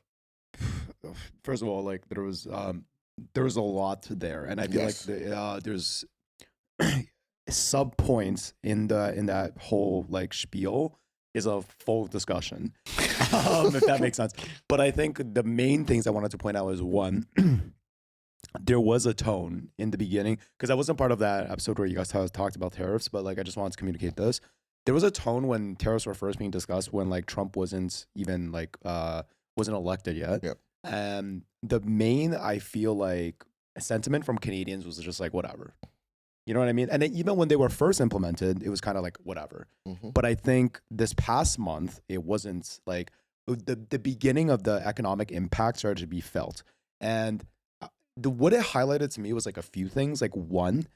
First of all, like there was a lot there, and I feel like there's sub points in that whole like spiel is a full discussion, if that makes sense. But I think the main things I wanted to point out is one. There was a tone in the beginning because I wasn't part of that episode where you guys talked about tariffs, but like I just wanted to communicate this. there was a tone when tariffs were first being discussed when like Trump wasn't even like wasn't elected yet. Yep. And the main, I feel like, sentiment from Canadians was just like whatever. You know what I mean? And then even when they were first implemented, it was kind of like whatever. Mhm. But I think this past month, it wasn't like the beginning of the economic impact started to be felt. And what it highlighted to me was like a few things. Like one,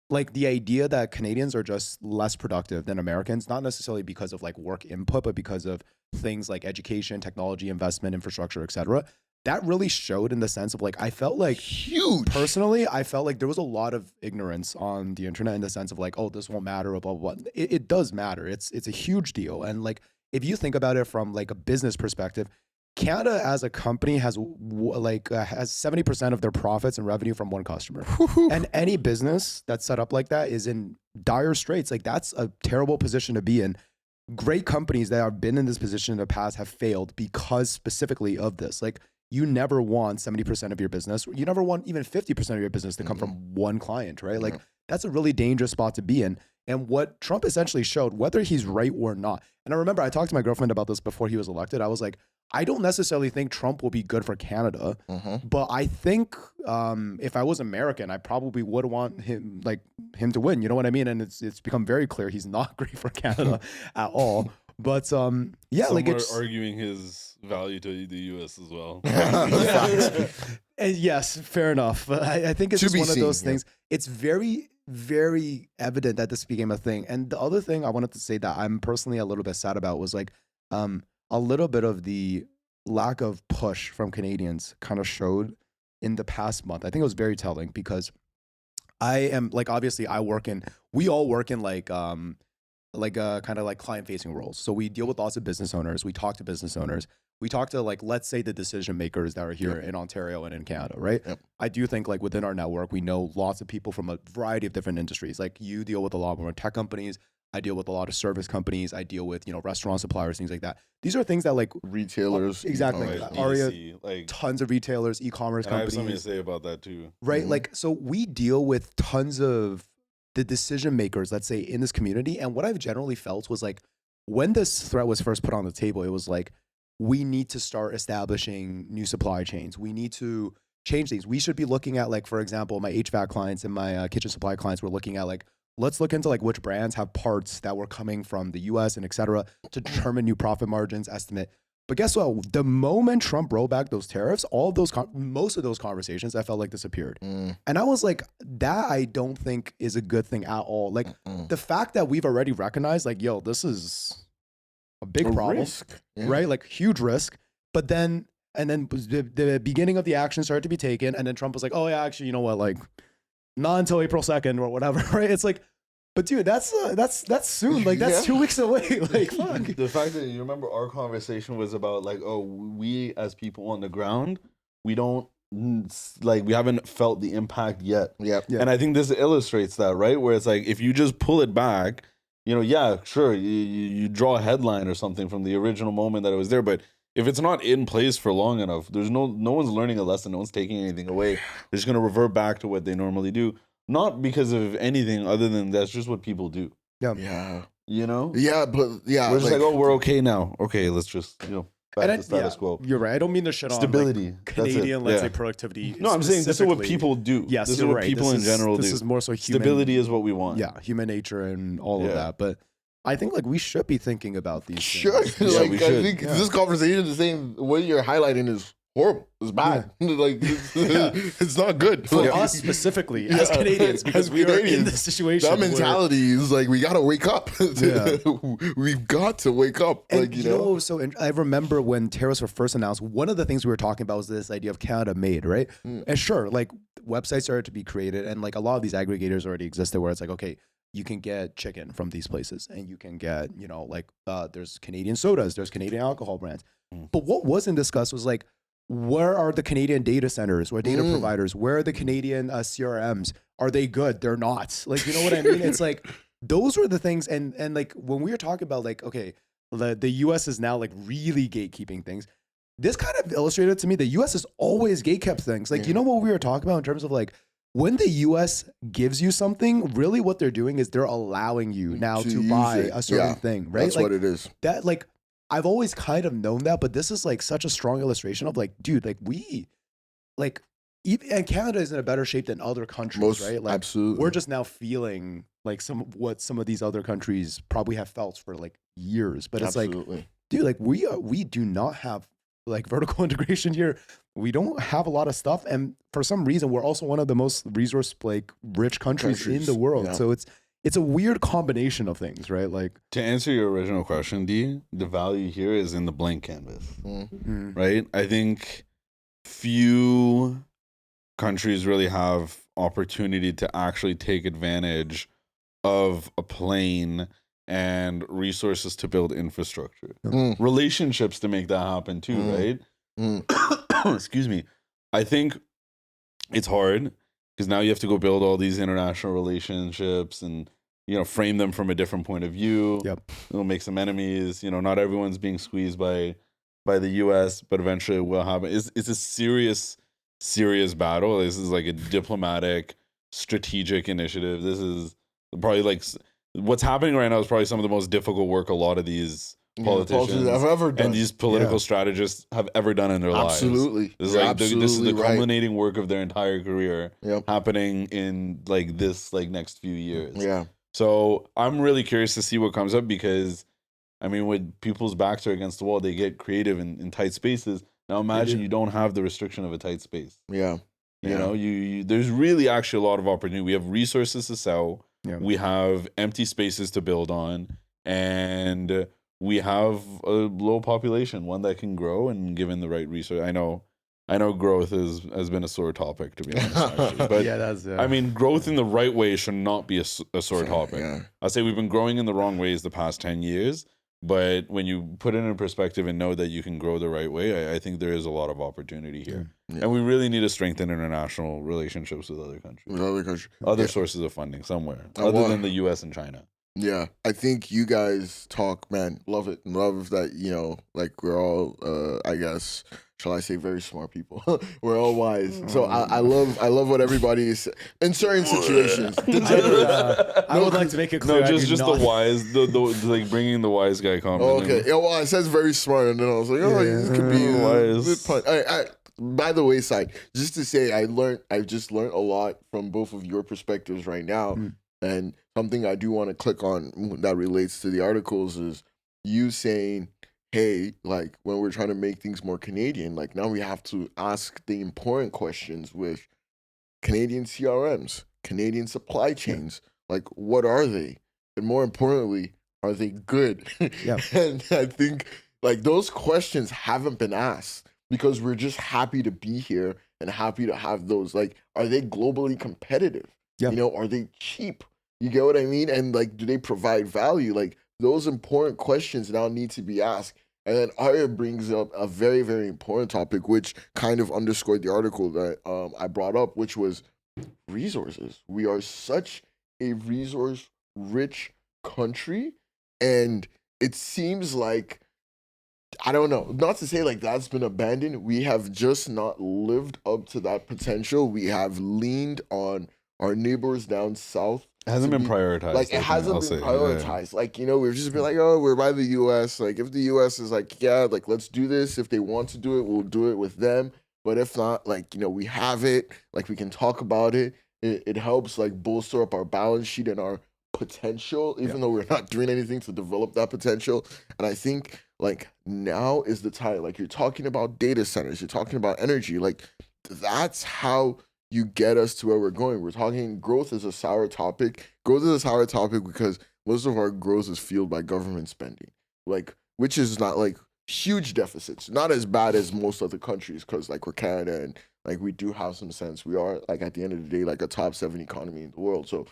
like the idea that Canadians are just less productive than Americans, not necessarily because of like work input, but because of things like education, technology, investment, infrastructure, etc. That really showed in the sense of like, I felt like Huge. personally, I felt like there was a lot of ignorance on the internet in the sense of like, oh, this won't matter, blah, blah, blah. It does matter. It's a huge deal. And like, if you think about it from like a business perspective, Canada as a company has has 70% of their profits and revenue from one customer. And any business that's set up like that is in dire straits. Like that's a terrible position to be in. Great companies that have been in this position in the past have failed because specifically of this. Like you never want 70% of your business. You never want even 50% of your business to come from one client, right? Like that's a really dangerous spot to be in. And what Trump essentially showed, whether he's right or not. And I remember I talked to my girlfriend about this before he was elected. I was like, I don't necessarily think Trump will be good for Canada, but I think if I was American, I probably would want him to win. You know what I mean? And it's become very clear he's not great for Canada at all. But yeah, Some like are it's arguing his value to the U.S. as well. and yes, fair enough. But I think it's To just be one of seen, those yeah. things. It's very, very evident that this became a thing. And the other thing I wanted to say that I'm personally a little bit sad about was like a little bit of the lack of push from Canadians kind of showed in the past month. I think it was very telling because I am like, obviously we all work in like kind of like client facing roles. So we deal with lots of business owners. We talk to business owners. We talk to like, let's say the decision makers that are here in Ontario and in Canada, right? Yep. I do think like within our network, we know lots of people from a variety of different industries. Like you deal with a lot more tech companies. I deal with a lot of service companies. I deal with, restaurant suppliers, things like that. These are things that like Retailers. exactly. Right, Aria, DC, like, tons of retailers, e-commerce and I have companies. something to say about that too. Right? Mhm. Like, so we deal with tons of the decision makers, let's say, in this community. And what I've generally felt was like, when this threat was first put on the table, it was like, we need to start establishing new supply chains. We need to change things. We should be looking at, like, for example, my HVAC clients and my kitchen supply clients were looking at, like, let's look into like which brands have parts that were coming from the US and et cetera to determine new profit margins estimate. But guess what? The moment Trump rolled back those tariffs, all of those, most of those conversations, I felt like disappeared. And I was like, that I don't think is a good thing at all. Like the fact that we've already recognized, like, yo, this is a big problem, Risk. Yeah. right? Like huge risk. But then, and then the beginning of the action started to be taken. And then Trump was like, oh yeah, actually, you know what? Like not until April 2nd or whatever, right? It's like, but dude, that's soon. Like that's 2 weeks away. Like fuck. The fact that you remember our conversation was about like, oh, we as people on the ground, we don't we haven't felt the impact yet. Yep. Yeah. And I think this illustrates that, right? Where it's like, if you just pull it back, yeah, sure, you draw a headline or something from the original moment that it was there, but if it's not in place for long enough, there's no one's learning a lesson, no one's taking anything away. They're just gonna revert back to what they normally do, not because of anything other than that's just what people do. Yeah. Yeah, but yeah, We're just like, oh, we're okay now. Okay, let's just back to status quo. You're right. I don't mean to shit on Stability. like, Canadian, Let's say productivity. No, I'm saying this is what specifically. people do. Yes, this is you're what right. people in general do. This is more so human. Stability is what we want. Yeah, human nature and all of Yeah. that. But I think like we should be thinking about these sure. things. Yeah, Like we I should. think Yeah. this conversation is saying what you're highlighting is horrible. It's bad. Like it's not good. For Like, us specifically, as Yeah. Canadians, because As we are in Canadians, this situation. that where- mentality is like we gotta wake up. Yeah. We've got to wake up. And Like you know. so I remember when tariffs were first announced, one of the things we were talking about was this idea of Canada made, right? And sure, like websites started to be created, and like a lot of these aggregators already existed where it's like, okay, you can get chicken from these places, and you can get, there's Canadian sodas, there's Canadian alcohol brands. But what wasn't discussed was like, where are the Canadian data centers or data providers? Where are the Canadian CRMs? Are they good? They're not. Like, you know what I mean? It's like, those were the things. And like, when we were talking about like, okay, the US is now like really gatekeeping things. This kind of illustrated to me the US has always gatekept things. Like, you know what we were talking about in terms of like, when the U.S. gives you something, really what they're doing is they're allowing you now To to use buy it. a certain Yeah, thing, right? That's Like what it is. that, like I've always kind of known that, but this is like such a strong illustration of like, dude, like like even and Canada is in a better shape than other countries, right? Like Absolutely. we're just now feeling like some of these other countries probably have felt for like years, but it's like, Absolutely. dude, like we do not have like vertical integration here. We don't have a lot of stuff, and for some reason, we're also one of the most resource like rich countries in the world. Yeah. So it's a weird combination of things, right? Like To answer your original question, D, the value here is in the blank canvas, right? I think few countries really have opportunity to actually take advantage of a plane and resources to build infrastructure, relationships to make that happen too, right? Excuse me. I think it's hard because now you have to go build all these international relationships and frame them from a different point of view. Yep. It'll make some enemies. Not everyone's being squeezed by the U.S., but eventually it will happen. It's a serious battle. This is like a diplomatic, strategic initiative. This is probably like what's happening right now is probably some of the most difficult work a lot of these politicians I've ever done. and these political strategists have ever done in their lives. Absolutely. This is You're like this is the absolutely right. culminating work of their entire career Yep. happening in like this next few years. Yeah. So I'm really curious to see what comes up because I mean when people's backs are against the wall, they get creative in tight spaces. Now imagine you don't have the restriction of a tight space. Yeah. You know, you there's really actually a lot of opportunity. We have resources to sell. Yeah. We have empty spaces to build on, and we have a low population, one that can grow, and given the right resource. I know growth has been a sore topic, to be honest, actually. But yeah, that's I mean, growth in the right way should not be a sore topic. Yeah. I'll say we've been growing in the wrong ways the past 10 years, but when you put it in perspective and know that you can grow the right way, I think there is a lot of opportunity here. Yeah. And we really need to strengthen international relationships with other countries. Other sources of funding somewhere, other than the U.S. and China. Yeah, I think you guys talk, man. Love it. Love that, like we're all, I guess, shall I say, very smart people. We're all wise. So I love what everybody is in certain situations. I would like to make it clear. No, just the wise, the like bringing the wise guy comment. Oh, okay. Yeah, well, it says very smart, and then I was like, this could be wise. By the wayside, just to say, I've just learned a lot from both of your perspectives right now. And something I do want to click on that relates to the articles is you saying, hey, like when we're trying to make things more Canadian, like now we have to ask the important questions with Canadian CRMs, Canadian supply chains. Like, what are they? And more importantly, are they good? Yeah. And I think like those questions haven't been asked because we're just happy to be here and happy to have those. Like, are they globally competitive? Yep. Are they cheap? You get what I mean? And like, do they provide value? Like those important questions now need to be asked. And then Arya brings up a very, very important topic, which kind of underscored the article that I brought up, which was resources. We are such a resource-rich country, and it seems like, I don't know, not to say like that's been abandoned. We have just not lived up to that potential. We have leaned on our neighbors down south. It hasn't been prioritized. Like, it hasn't been prioritized. Yeah. Like, we've just been like, oh, we're by the U.S. Like, if the U.S. is like, yeah, like, let's do this. If they want to do it, we'll do it with them. But if not, like, we have it. Like, we can talk about it. It helps, like, bolster up our balance sheet and our potential, even though we're not doing anything to develop that potential. And I think, like, now is the time. Like, you're talking about data centers. You're talking about energy. Like, that's how you get us to where we're going. We're talking growth is a sour topic. Growth is a sour topic because most of our growth is fueled by government spending, like, which is not like huge deficits, not as bad as most other countries because like we're Canada and like we do have some sense. We are like at the end of the day like a top 7 economy in the world, so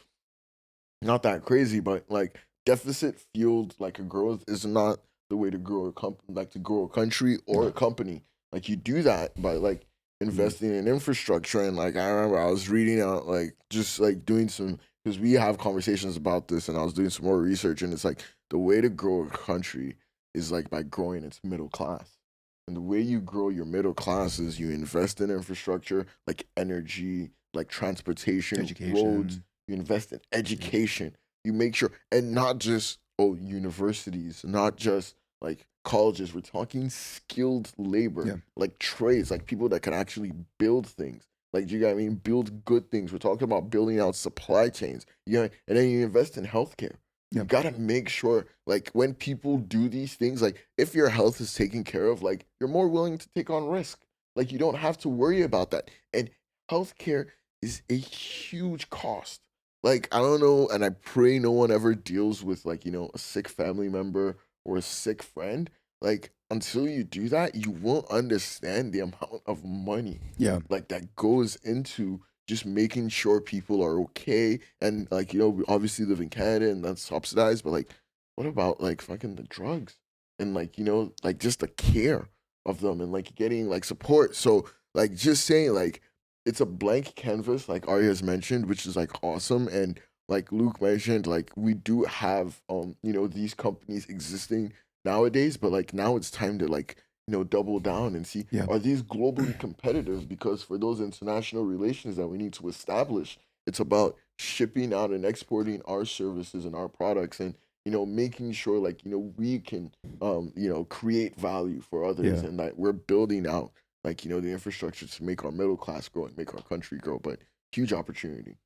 not that crazy. But like deficit fueled like a growth is not the way to grow a company, like to grow a country or a company. Like you do that by like investing in infrastructure. And like I remember I was reading out like just like doing some, because we have conversations about this, and I was doing some more research, and it's like the way to grow a country is like by growing its middle class. And the way you grow your middle class is you invest in infrastructure like energy, like transportation, Education. roads. You invest in education. You make sure, and not just universities, not just like colleges. We're talking skilled labor, like trades, like people that can actually build things. Like, do you get what I mean? Build good things. We're talking about building out supply chains. And then you invest in healthcare. You gotta make sure, like, when people do these things, like, if your health is taken care of, like, you're more willing to take on risk. Like, you don't have to worry about that. And healthcare is a huge cost. Like, I don't know, and I pray no one ever deals with, like, a sick family member or a sick friend. Like, until you do that, you won't understand the amount of money like that goes into just making sure people are okay. And like, we obviously live in Canada and that's subsidized, but like, what about like fucking the drugs and like, like just the care of them and like getting like support. So like just saying like it's a blank canvas, like Arya has mentioned, which is like awesome. And like Luke mentioned, like we do have these companies existing nowadays, but like now it's time to like double down and see are these globally competitive, because for those international relations that we need to establish, it's about shipping out and exporting our services and our products and making sure like we can create value for others and that we're building out like the infrastructure to make our middle class grow and make our country grow. But huge opportunity.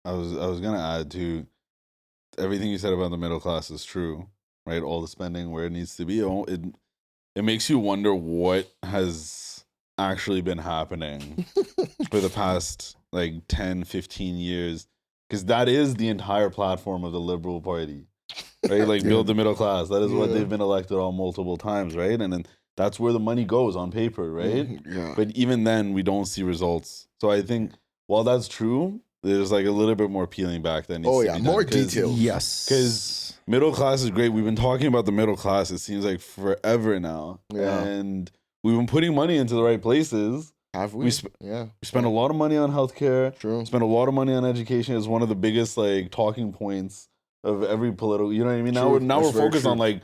I was gonna add to everything you said about the middle class is true, right? All the spending where it needs to be. It makes you wonder what has actually been happening for the past like 10, 15 years. Because that is the entire platform of the Liberal Party, right? Like build the middle class. That is what they've been elected on multiple times, right? And then that's where the money goes on paper, right? But even then, we don't see results. So I think while that's true, there's like a little bit more peeling back that needs to be done. More details. Yes. Because middle class is great. We've been talking about the middle class, it seems like forever now. Yeah. And we've been putting money into the right places. Have we? We spend a lot of money on healthcare. True. Spend a lot of money on education. Is one of the biggest like talking points of every political. You know what I mean? Now we're focused on like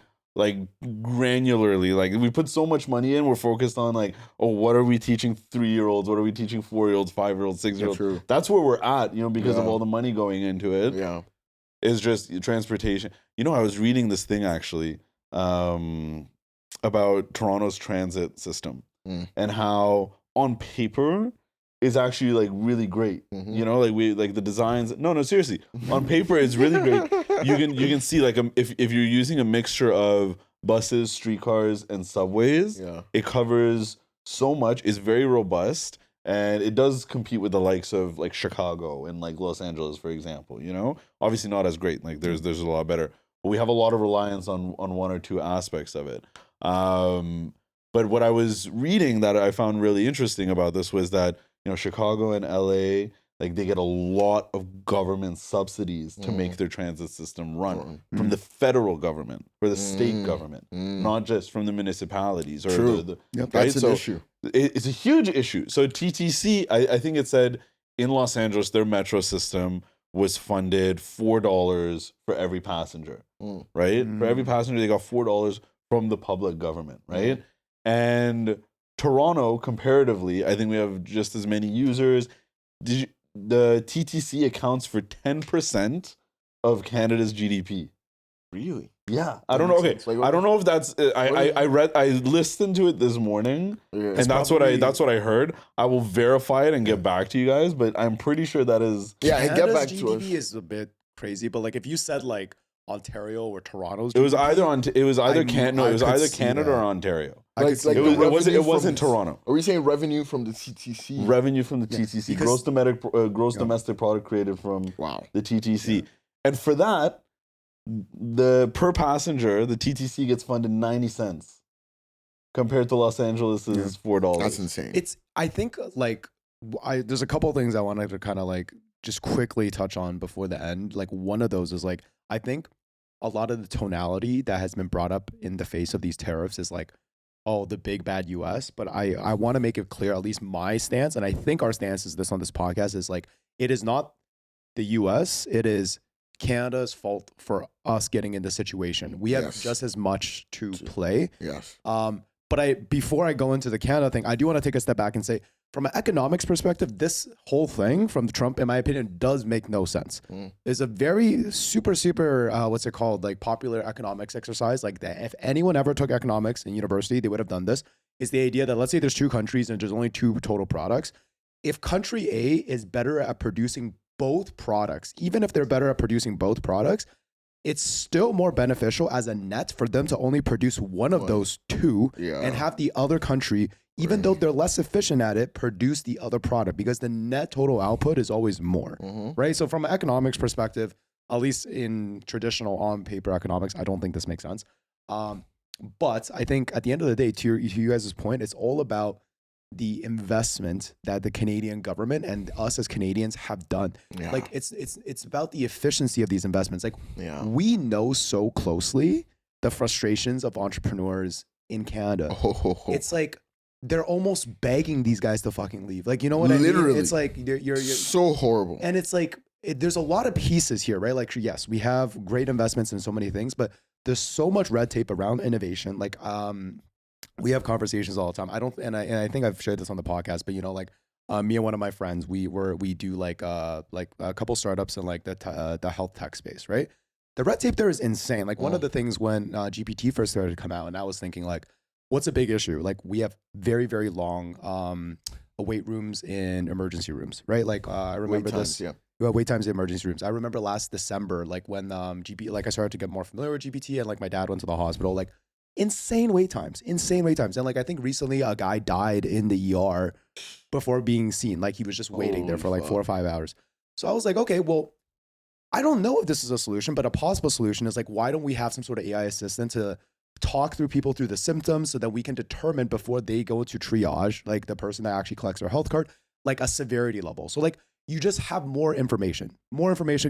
granularly. Like we put so much money in. We're focused on like, oh, what are we teaching 3-year-olds? What are we teaching 4-year-olds, 5-year-olds, 6-year-olds? That's where we're at. Because of all the money going into it. Yeah. Is just transportation. I was reading this thing actually about Toronto's transit system and how on paper is actually like really great. Like we like the designs. No, seriously. On paper, it's really great. You can see like if you're using a mixture of buses, streetcars, and subways, it covers so much. It's very robust. And it does compete with the likes of like Chicago and like Los Angeles, for example. Obviously not as great. Like there's a lot better, but we have a lot of reliance on one or two aspects of it. But what I was reading that I found really interesting about this was that Chicago and LA, like they get a lot of government subsidies to make their transit system run from the federal government or the state government, not just from the municipalities. Or That's an issue. It's a huge issue. So TTC, I think it said in Los Angeles, their metro system was funded $4 for every passenger, right? For every passenger, they got $4 from the public government, right? And Toronto, comparatively, I think we have just as many users. The TTC accounts for 10% of Canada's GDP. Really? Yeah, I don't know. Okay, I don't know if that's. I listened to it this morning, and that's what I heard. I will verify it and get back to you guys, but I'm pretty sure that is. Yeah, and get back GDP to us. is a bit crazy, but like if you said like Ontario or Toronto's, it was GDP, either Canada or Ontario. It wasn't Toronto. Are we saying revenue from the TTC? Revenue from the TTC, gross domestic product created from the TTC, and for that. The per passenger, the TTC gets funded 90 cents compared to Los Angeles's $4. That's insane. I think like there's a couple of things I wanted to kind of like just quickly touch on before the end. Like one of those is like, I think a lot of the tonality that has been brought up in the face of these tariffs is like, oh, the big bad US. But I want to make it clear, at least my stance, and I think our stance is this on this podcast, is like, it is not the US, it is Canada's fault for us getting in this situation. We have just as much to play. Yes. But before I go into the Canada thing, I do want to take a step back and say, from an economics perspective, this whole thing from Trump, in my opinion, does make no sense. It's a very super, what's it called? Like popular economics exercise. Like that. If anyone ever took economics in university, they would have done this. Is the idea that let's say there's two countries and there's only two total products. If country A is better at producing both products, even if they're better at producing both products, it's still more beneficial as a net for them to only produce one of those two and have the other country, even though they're less efficient at it, produce the other product because the net total output is always more, right? So from an economics perspective, at least in traditional on paper economics, I don't think this makes sense. But I think at the end of the day, to you guys' point, it's all about the investment that the Canadian government and us as Canadians have done. Like it's about the efficiency of these investments. Like we know so closely the frustrations of entrepreneurs in Canada. It's like they're almost begging these guys to fucking leave. Like, you know what I mean? It's like you're so horrible. And it's like there's a lot of pieces here, right? Like yes, we have great investments in so many things, but there's so much red tape around innovation. Like we have conversations all the time. I think I've shared this on the podcast, but you know, like me and one of my friends, we do like a couple startups in like the health tech space, right? The red tape there is insane. Like one of the things when GPT first started to come out, and I was thinking like, what's a big issue? Like we have very, very long wait rooms in emergency rooms, right? Like I remember wait times in emergency rooms. I remember last December, like when I started to get more familiar with GPT and like my dad went to the hospital, like insane wait times. And like, I think recently a guy died in the ER before being seen. Like he was just waiting there for like 4 or 5 hours. So I was like, okay, well, I don't know if this is a solution, but a possible solution is like, why don't we have some sort of AI assistant to talk through people through the symptoms so that we can determine before they go to triage, like the person that actually collects their health card, like a severity level. So like you just have more information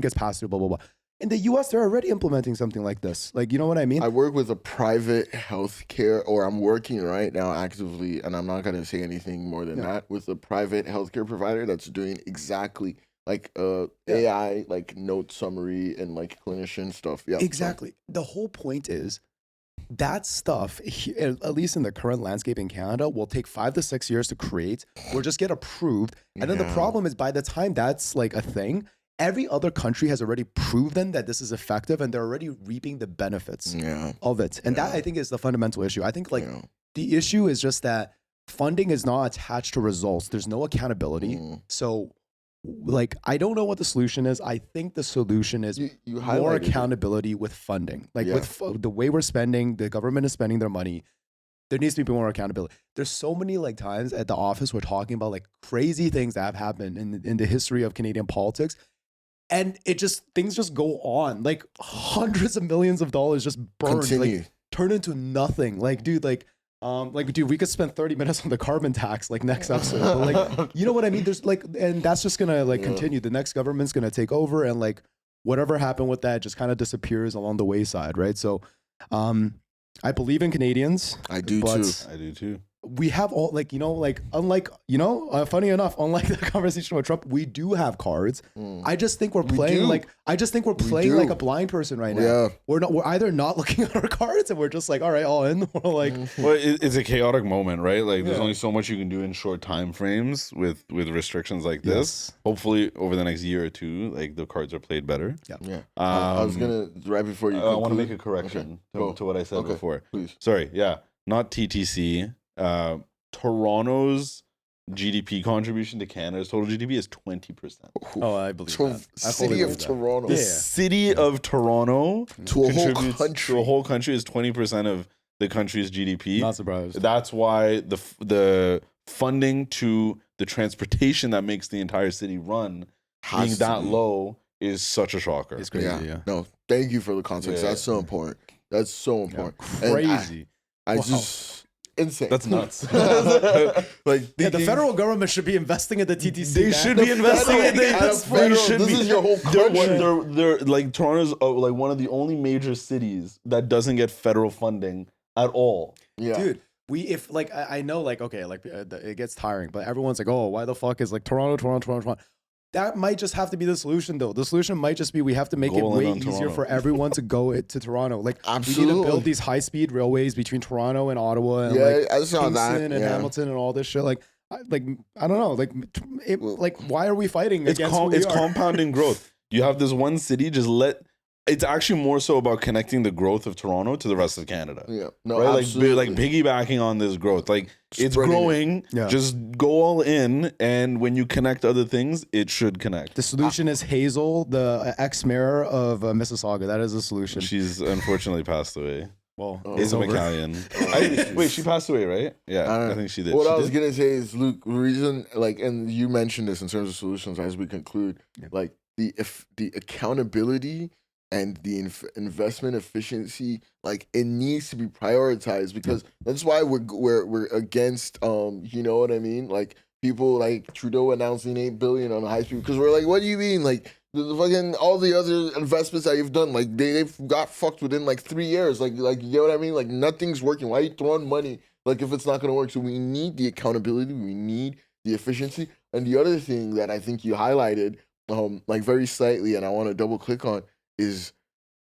gets passed through, blah, blah, blah. In the US, they're already implementing something like this. Like, you know what I mean? I work with a private healthcare, or I'm working right now actively, and I'm not going to say anything more than that, with a private healthcare provider that's doing exactly like AI, like note summary and like clinician stuff. Yeah, exactly. The whole point is that stuff, at least in the current landscape in Canada, will take 5 to 6 years to create or just get approved. And then the problem is by the time that's like a thing, every other country has already proven that this is effective and they're already reaping the benefits of it. And that I think is the fundamental issue. I think like the issue is just that funding is not attached to results. There's no accountability. So like, I don't know what the solution is. I think the solution is more accountability with funding. Like with the way we're spending, the government is spending their money. There needs to be more accountability. There's so many like times at the office we're talking about like crazy things that have happened in the history of Canadian politics. And things just go on, like hundreds of millions of dollars just burned, like turn into nothing. Like, dude, we could spend 30 minutes on the carbon tax, like next episode. But like, you know what I mean? There's like, and that's just gonna like continue. The next government's gonna take over, and like whatever happened with that just kind of disappears along the wayside, right? So, I believe in Canadians. I do too. We have all like, you know, like unlike, you know, funny enough, unlike the conversation with Trump, we do have cards. I just think we're playing like a blind person right now. We're either not looking at our cards and we're just like, all right, all in. We're like, well, it's a chaotic moment, right? Like there's only so much you can do in short time frames with restrictions like this. Hopefully over the next year or two, like the cards are played better. I was gonna right before you. I want to make a correction to what I said before. Please. Sorry. Yeah, not TTC. Toronto's GDP contribution to Canada's total GDP is 20%. Oh, I believe that. City of Toronto. The city of Toronto to a whole country is 20% of the country's GDP. Not surprised. That's why the funding to the transportation that makes the entire city run being that low is such a shocker. It's crazy. Yeah. No, thank you for the context. That's so important. That's so important. Crazy. I just. Insane. That's nuts. Like the federal government should be investing in the TTC. They should be investing in This is your whole country. They're like Toronto's like one of the only major cities that doesn't get federal funding at all. Yeah, dude. If like I know like okay like it gets tiring, but everyone's like, oh, why the fuck is like Toronto? That might just have to be the solution, though. The solution might just be we have to make it way easier for everyone to go to Toronto. Like, we need to build these high-speed railways between Toronto and Ottawa and like I saw Kingston and Hamilton and all this shit. Like, I don't know. Like why are we fighting It's against who we it's are? compounding growth. You have this one city, just let. It's actually more so about connecting the growth of Toronto to the rest of Canada. Yeah, no, Right, absolutely. like piggybacking on this growth, like it's Spreading it. growing. Yeah. Just go all in, and when you connect other things, it should connect. The solution is Hazel, the ex-mayor of Mississauga. That is the solution. She's unfortunately passed away. Well, Oh. it's Hazel over. McCallion. Wait, she passed away, right? Yeah, I think she did. What She I was did? gonna say is, Luke, the reason, like, and you mentioned this in terms of solutions as we conclude, like the accountability and the investment efficiency, like it needs to be prioritized because that's why we're against, you know what I mean? Like people like Trudeau announcing $8 billion on high speed because we're like, what do you mean? Like the fucking all the other investments that you've done, like they've got fucked within like 3 years. Like you know what I mean? Like nothing's working. Why are you throwing money? Like if it's not gonna work? So we need the accountability. We need the efficiency. And the other thing that I think you highlighted, like very slightly, and I want to double click on is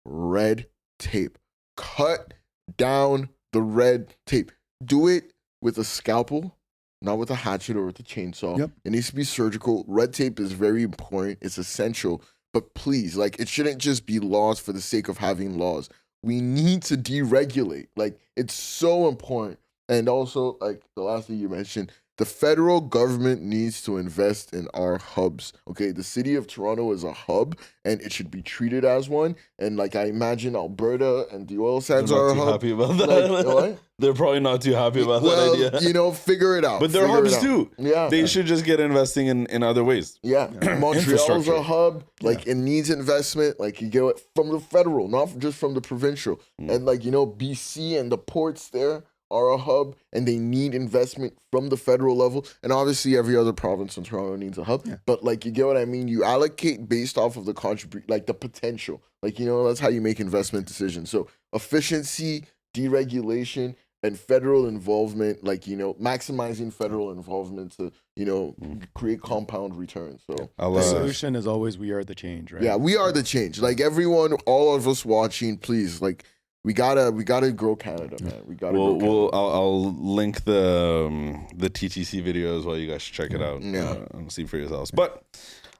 red tape. Cut down the red tape. Do it with a scalpel, not with a hatchet or with a chainsaw. Yep. It needs to be surgical. Red tape is very important. It's essential. But please, like, it shouldn't just be laws for the sake of having laws. We need to deregulate. Like, it's so important. And also, like, the last thing you mentioned, the federal government needs to invest in our hubs. Okay, the city of Toronto is a hub, and it should be treated as one. And like I imagine, Alberta and the oil They're sands are a not too hub. happy about that. Like, what? They're probably not too happy about Well, that idea. you know, figure it out. But they're Figure it hubs out. too. Yeah, They should just get investing in other ways. yeah. Montreal's Infrastructure. a hub. Like it needs investment. Like you get it from the federal, not just from the provincial. And like, you know, BC and the ports there are a hub, and they need investment from the federal level. And obviously, every other province in Toronto needs a hub. Yeah. But like, you get what I mean? You allocate based off of the like the potential. Like, you know, that's how you make investment decisions. So efficiency, deregulation, and federal involvement. Like, you know, maximizing federal involvement to, you know, create compound returns. So The solution is always we are the change, right? yeah, we are the change. Like everyone, all of us watching, please, like. We gotta grow Canada, man. We gotta grow Canada. I'll link the TTC videos while you guys check it out. Yeah. And see for yourselves. But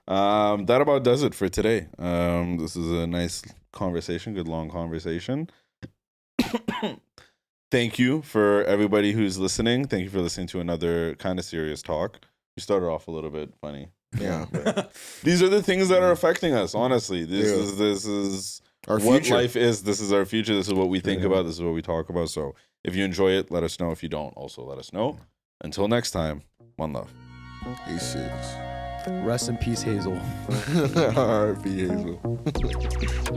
that about does it for today. This is a nice conversation, good long conversation. Thank you for everybody who's listening. Thank you for listening to another kind of serious talk. We started off a little bit funny. Yeah. These are the things that are affecting us. Honestly, this is. Our what future. life is. This is our future. This is what we think about. This is what we talk about. So if you enjoy it, let us know. If you don't, also let us know. Until next time, one love. Aces. Rest in peace, Hazel. R.I.P. Hazel.